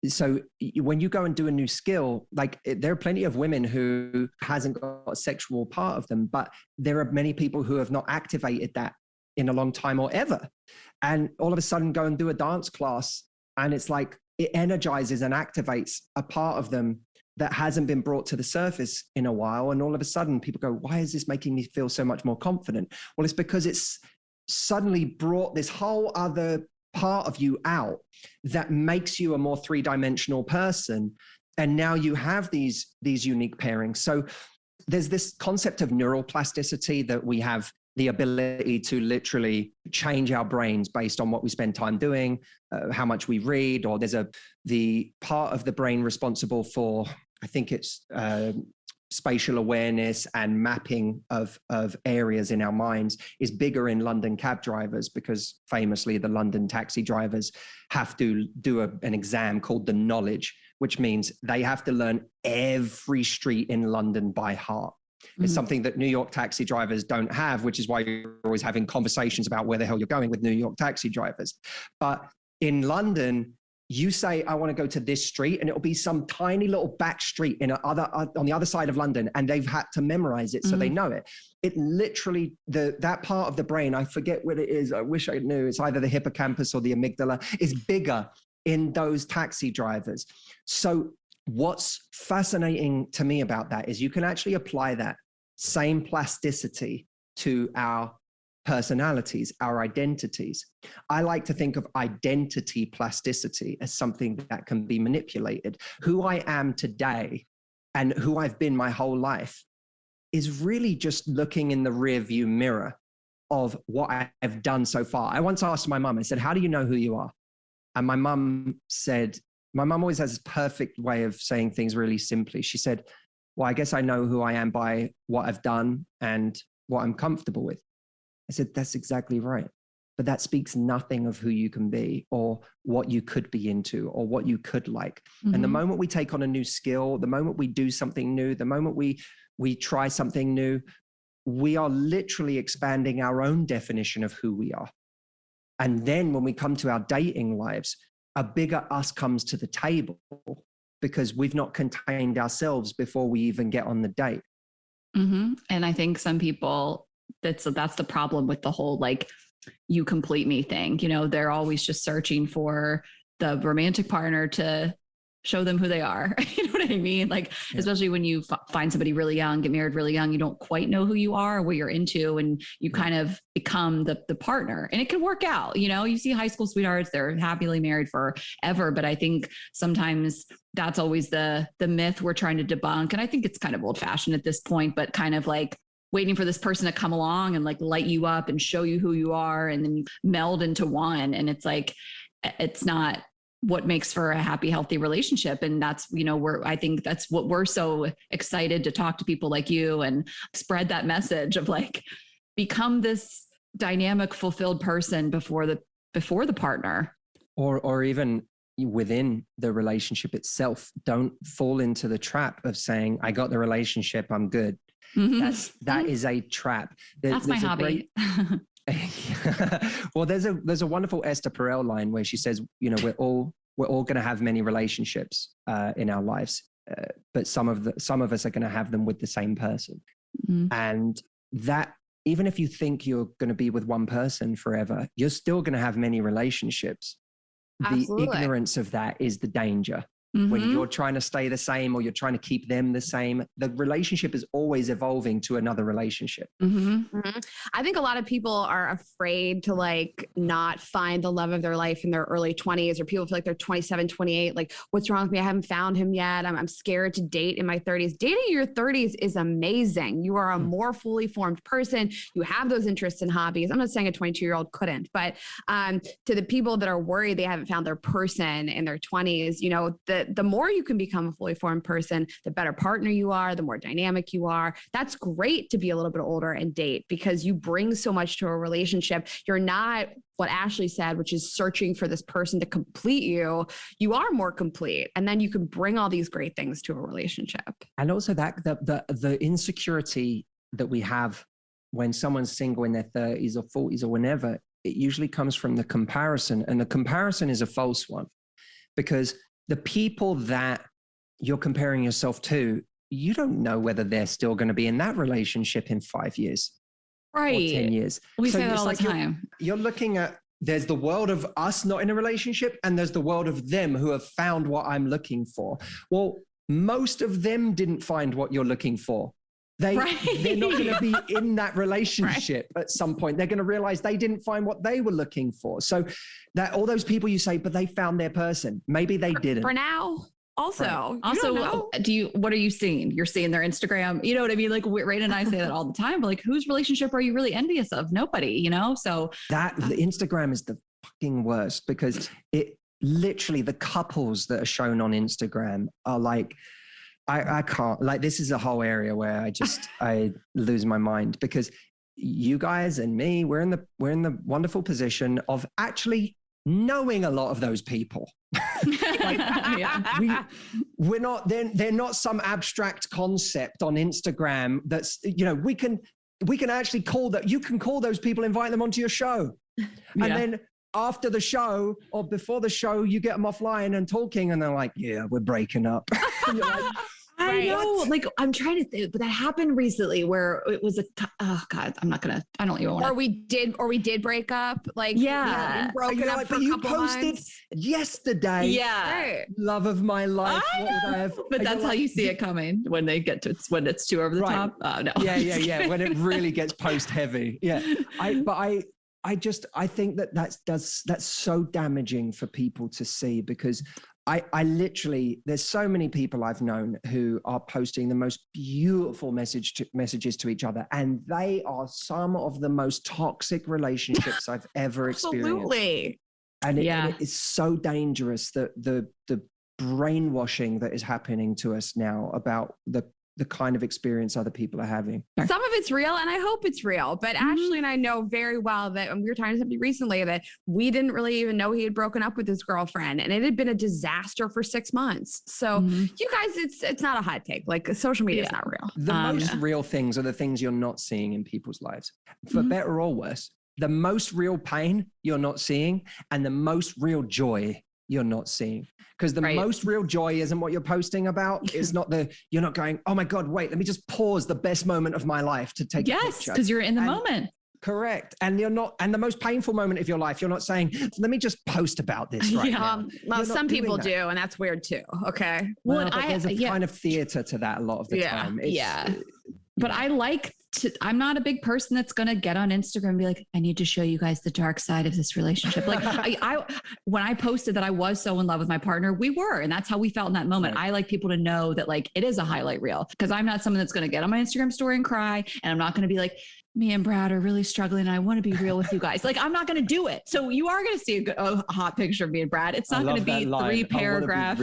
So when you go and do a new skill, like there are plenty of women who hasn't got a sexual part of them, but there are many people who have not activated that in a long time or ever. And all of a sudden go and do a dance class, and it's like it energizes and activates a part of them that hasn't been brought to the surface in a while. And all of a sudden people go, why is this making me feel so much more confident? Well, it's because it's suddenly brought this whole other part of you out that makes you a more three-dimensional person. And now you have these unique pairings. So there's this concept of neuroplasticity, that we have the ability to literally change our brains based on what we spend time doing, how much we read, or there's the part of the brain responsible for, I think it's spatial awareness and mapping of areas in our minds is bigger in London cab drivers, because famously the London taxi drivers have to do an exam called the knowledge, which means they have to learn every street in London by heart. It's something that New York taxi drivers don't have, which is why you're always having conversations about where the hell you're going with New York taxi drivers. But in London, you say, I want to go to this street, and it'll be some tiny little back street on the other side of London, and they've had to memorize it so they know it. It literally, that part of the brain, I forget what it is, I wish I knew, it's either the hippocampus or the amygdala, is bigger in those taxi drivers. So what's fascinating to me about that is you can actually apply that same plasticity to our personalities, our identities. I like to think of identity plasticity as something that can be manipulated. Who I am today and who I've been my whole life is really just looking in the rear view mirror of what I've done so far. I once asked my mum, I said, how do you know who you are? And my mum said, my mum always has this perfect way of saying things really simply. She said, well, I guess I know who I am by what I've done and what I'm comfortable with. I said, that's exactly right. But that speaks nothing of who you can be or what you could be into or what you could like. And the moment we take on a new skill, the moment we do something new, the moment we try something new, we are literally expanding our own definition of who we are. And then when we come to our dating lives, a bigger us comes to the table because we've not contained ourselves before we even get on the date. And I think some people, that's the problem with the whole, like, you complete me thing. They're always just searching for the romantic partner to show them who they are. You know what I mean? Like, especially when you find somebody really young, get married really young, you don't quite know who you are, what you're into, and you kind of become the partner, and it can work out. You see high school sweethearts, they're happily married forever. But I think sometimes that's always the myth we're trying to debunk. And I think it's kind of old fashioned at this point, but kind of like waiting for this person to come along and like light you up and show you who you are, and then you meld into one. And it's like, it's not what makes for a happy, healthy relationship. And that's, I think that's what we're so excited to talk to people like you and spread that message of like, become this dynamic, fulfilled person before the before the partner. Or even within the relationship itself, don't fall into the trap of saying, I got the relationship, I'm good. That is a trap. That's my hobby. Well, there's a wonderful Esther Perel line where she says, you know, we're all going to have many relationships in our lives, but some of us are going to have them with the same person. And that, even if you think you're going to be with one person forever, you're still going to have many relationships. Absolutely. The ignorance of that is the danger. When you're trying to stay the same or you're trying to keep them the same, the relationship is always evolving to another relationship. I think a lot of people are afraid to like not find the love of their life in their early 20s, or people feel like they're 27, 28. Like, what's wrong with me? I haven't found him yet. I'm scared to date in my 30s. Dating in your 30s is amazing. You are a more fully formed person. You have those interests and hobbies. I'm not saying a 22-year-old couldn't, but to the people that are worried they haven't found their person in their 20s, you know, the more you can become a fully formed person, the better partner you are, the more dynamic you are. That's great to be a little bit older and date, because you bring so much to a relationship. You're not what Ashley said, which is searching for this person to complete you. You are more complete. And then you can bring all these great things to a relationship. And also that the insecurity that we have when someone's single in their 30s or 40s or whenever, it usually comes from the comparison. And the comparison is a false one, because the people that you're comparing yourself to, you don't know whether they're still going to be in that relationship in 5 years or 10 years. We say that all the time. You're looking at, there's the world of us not in a relationship, and there's the world of them who have found what I'm looking for. Well, most of them didn't find what you're looking for. They're not going to be in that relationship at some point. They're going to realize they didn't find what they were looking for. So that all those people you say, but they found their person. Maybe they didn't. For now. Also, what are you seeing? You're seeing their Instagram. You know what I mean? Like Rain and I say that all the time, but like, whose relationship are you really envious of? Nobody, you know? So that the Instagram is the fucking worst, because it literally, the couples that are shown on Instagram are like, I can't, like, this is a whole area where I lose my mind, because you guys and me, we're in the wonderful position of actually knowing a lot of those people. Like, we're not, they're not some abstract concept on Instagram that's, you know, we can actually call that, you can call those people, invite them onto your show. And then after the show or before the show, you get them offline and talking, and they're like, yeah, we're breaking up. And you're like, I know, like, I'm trying to think, but that happened recently where it was oh God, I don't even want to. Or we did break up. Like, broken up for a couple months. Yesterday. Love of my life. What would I have? But that's how you see it coming when they get to, when it's too over the top. Oh no. Yeah. When it really gets post heavy. Yeah. I think that's so damaging for people to see, because I literally, there's so many people I've known who are posting the most beautiful messages to each other, and they are some of the most toxic relationships I've ever experienced. Absolutely. And it is so dangerous, that the brainwashing that is happening to us now about the kind of experience other people are having. Some of it's real, and I hope it's real. But Ashley and I know very well that, and we were talking to somebody recently, that we didn't really even know he had broken up with his girlfriend, and it had been a disaster for 6 months. So you guys, it's not a hot take. Like, social media is not real. The most real things are the things you're not seeing in people's lives, for better or worse. The most real pain you're not seeing, and the most real joy you're not seeing. Because the most real joy isn't what you're posting about. It's not you're not going, oh my God, wait, let me just pause the best moment of my life to take a picture. Yes, because you're in the moment. Correct. And you're not, and the most painful moment of your life, you're not saying, let me just post about this right now. Well, some people do, and that's weird too. Okay. Well, there's a kind of theater to that a lot of the time. But I'm not a big person that's going to get on Instagram and be like, I need to show you guys the dark side of this relationship. Like when I posted that I was so in love with my partner, we were, and that's how we felt in that moment. Right. I like people to know that, like, it is a highlight reel, because I'm not someone that's going to get on my Instagram story and cry. And I'm not going to be like, me and Brad are really struggling, and I want to be real with you guys. Like, I'm not going to do it. So you are going to see a hot picture of me and Brad. It's not going to be 3 paragraphs.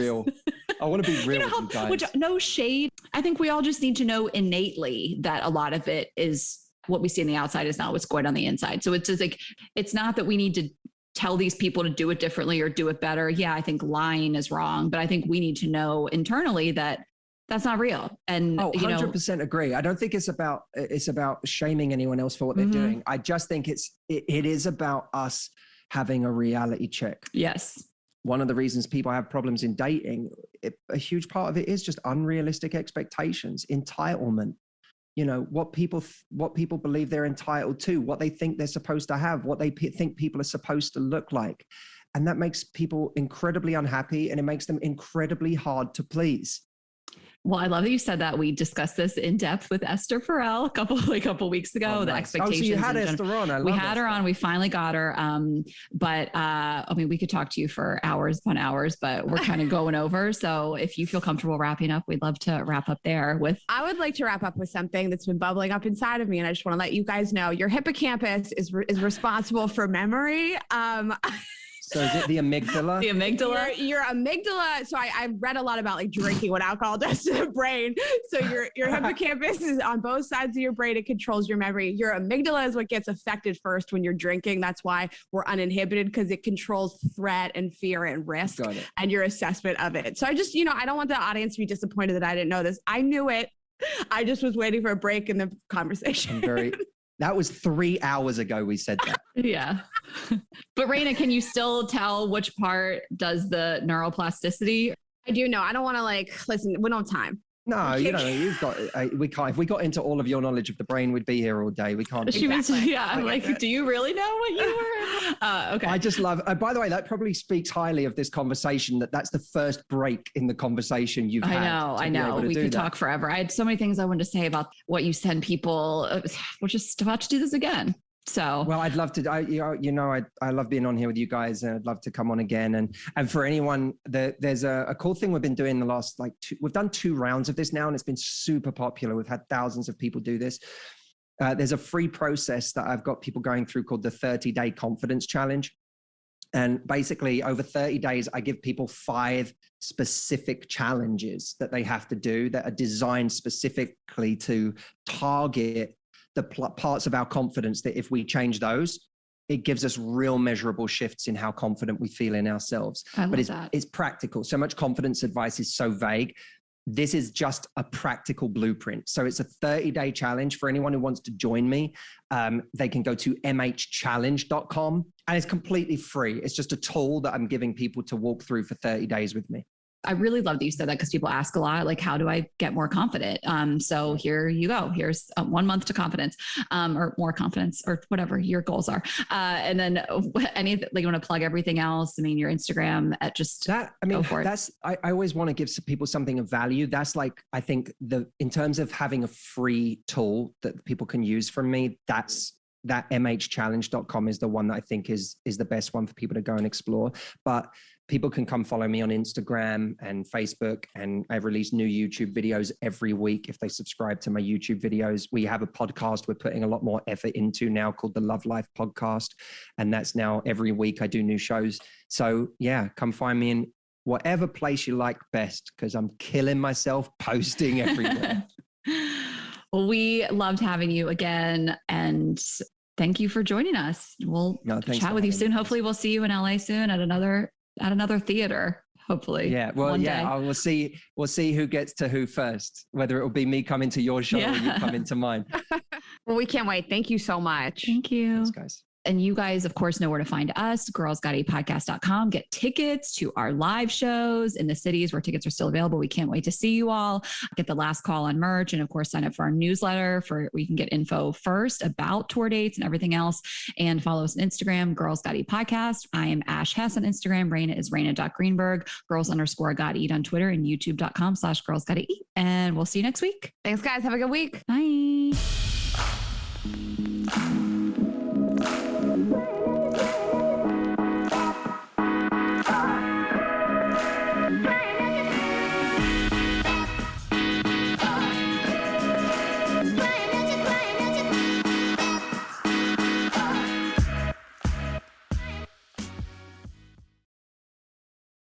I want to be real with you guys. Which, no shade. I think we all just need to know innately that a lot of it is what we see on the outside is not what's going on the inside. So it's just like, it's not that we need to tell these people to do it differently or do it better. Yeah, I think lying is wrong, but I think we need to know internally that that's not real. And 100% agree. I don't think it's about shaming anyone else for what they're doing. I just think it is about us having a reality check. Yes. One of the reasons people have problems in dating, a huge part of it is just unrealistic expectations, entitlement. What people believe they're entitled to, what they think they're supposed to have, what they think people are supposed to look like. And that makes people incredibly unhappy, and it makes them incredibly hard to please. Well, I love that you said that. We discussed this in depth with Esther Farrell a couple weeks ago. Oh, the nice. expectations. So you had Esther on. We had her on. We finally got her. But I mean, we could talk to you for hours upon hours, but we're kind of going over. So if you feel comfortable wrapping up, we'd love to wrap up there with. I would like to wrap up with something that's been bubbling up inside of me, and I just want to let you guys know your hippocampus is responsible for memory. So is it the amygdala? The amygdala? Your amygdala. So I read a lot about like drinking, what alcohol does to the brain. So your hippocampus is on both sides of your brain. It controls your memory. Your amygdala is what gets affected first when you're drinking. That's why we're uninhibited, because it controls threat and fear and risk and your assessment of it. So I just, I don't want the audience to be disappointed that I didn't know this. I knew it. I just was waiting for a break in the conversation. That was 3 hours ago we said that. Yeah. But Raina, can you still tell which part does the neuroplasticity? I do know. I don't want to listen, we don't have time. No, you've got, we can't, if we got into all of your knowledge of the brain, we'd be here all day. We can't. I'm like, do you really know what you were? Okay. I just love, by the way, that probably speaks highly of this conversation, that's the first break in the conversation you've had. I know. We could talk forever. I had so many things I wanted to say about what you send people. We're just about to do this again. So, well, I'd love to, I love being on here with you guys, and I'd love to come on again. And for anyone, there's a cool thing we've been doing the last, we've done 2 rounds of this now, and it's been super popular. We've had thousands of people do this. There's a free process that I've got people going through called the 30-day confidence challenge. And basically over 30 days, I give people 5 specific challenges that they have to do that are designed specifically to target the parts of our confidence that if we change those, it gives us real measurable shifts in how confident we feel in ourselves. But it's practical. So much confidence advice is so vague. This is just a practical blueprint. So it's a 30-day challenge for anyone who wants to join me. They can go to mhchallenge.com, and it's completely free. It's just a tool that I'm giving people to walk through for 30 days with me. I really love that you said that, because people ask a lot, like, how do I get more confident? So here you go. Here's 1 month to confidence, or more confidence, or whatever your goals are. And then you want to plug everything else. I mean, your Instagram at just that. I mean, go for it. I always want to give people something of value. That's I think in terms of having a free tool that people can use from me, that mhchallenge.com is the one that I think is the best one for people to go and explore. But people can come follow me on Instagram and Facebook, and I release new YouTube videos every week if they subscribe to my YouTube videos. We have a podcast we're putting a lot more effort into now called the Love Life Podcast, and that's now every week I do new shows. So yeah, come find me in whatever place you like best, because I'm killing myself posting everywhere. Well, we loved having you again, and thank you for joining us. We'll chat with you soon. Hopefully we'll see you in LA soon at another theater, hopefully. Yeah. Well, yeah, we'll see who gets to who first, whether it will be me coming to your show or you come into mine. Well, we can't wait. Thank you so much. Thank you. Thanks, guys. And you guys, of course, know where to find us, girlsgotapodcast.com. Get tickets to our live shows in the cities where tickets are still available. We can't wait to see you all. Get the last call on merch, and of course, sign up for our newsletter where you can get info first about tour dates and everything else. And follow us on Instagram, Girls Got Eat Podcast. I am Ash Hess on Instagram. Raina is Raina.Greenberg, girls_got eat on Twitter, and youtube.com/girlsgotta eat. And we'll see you next week. Thanks, guys. Have a good week. Bye.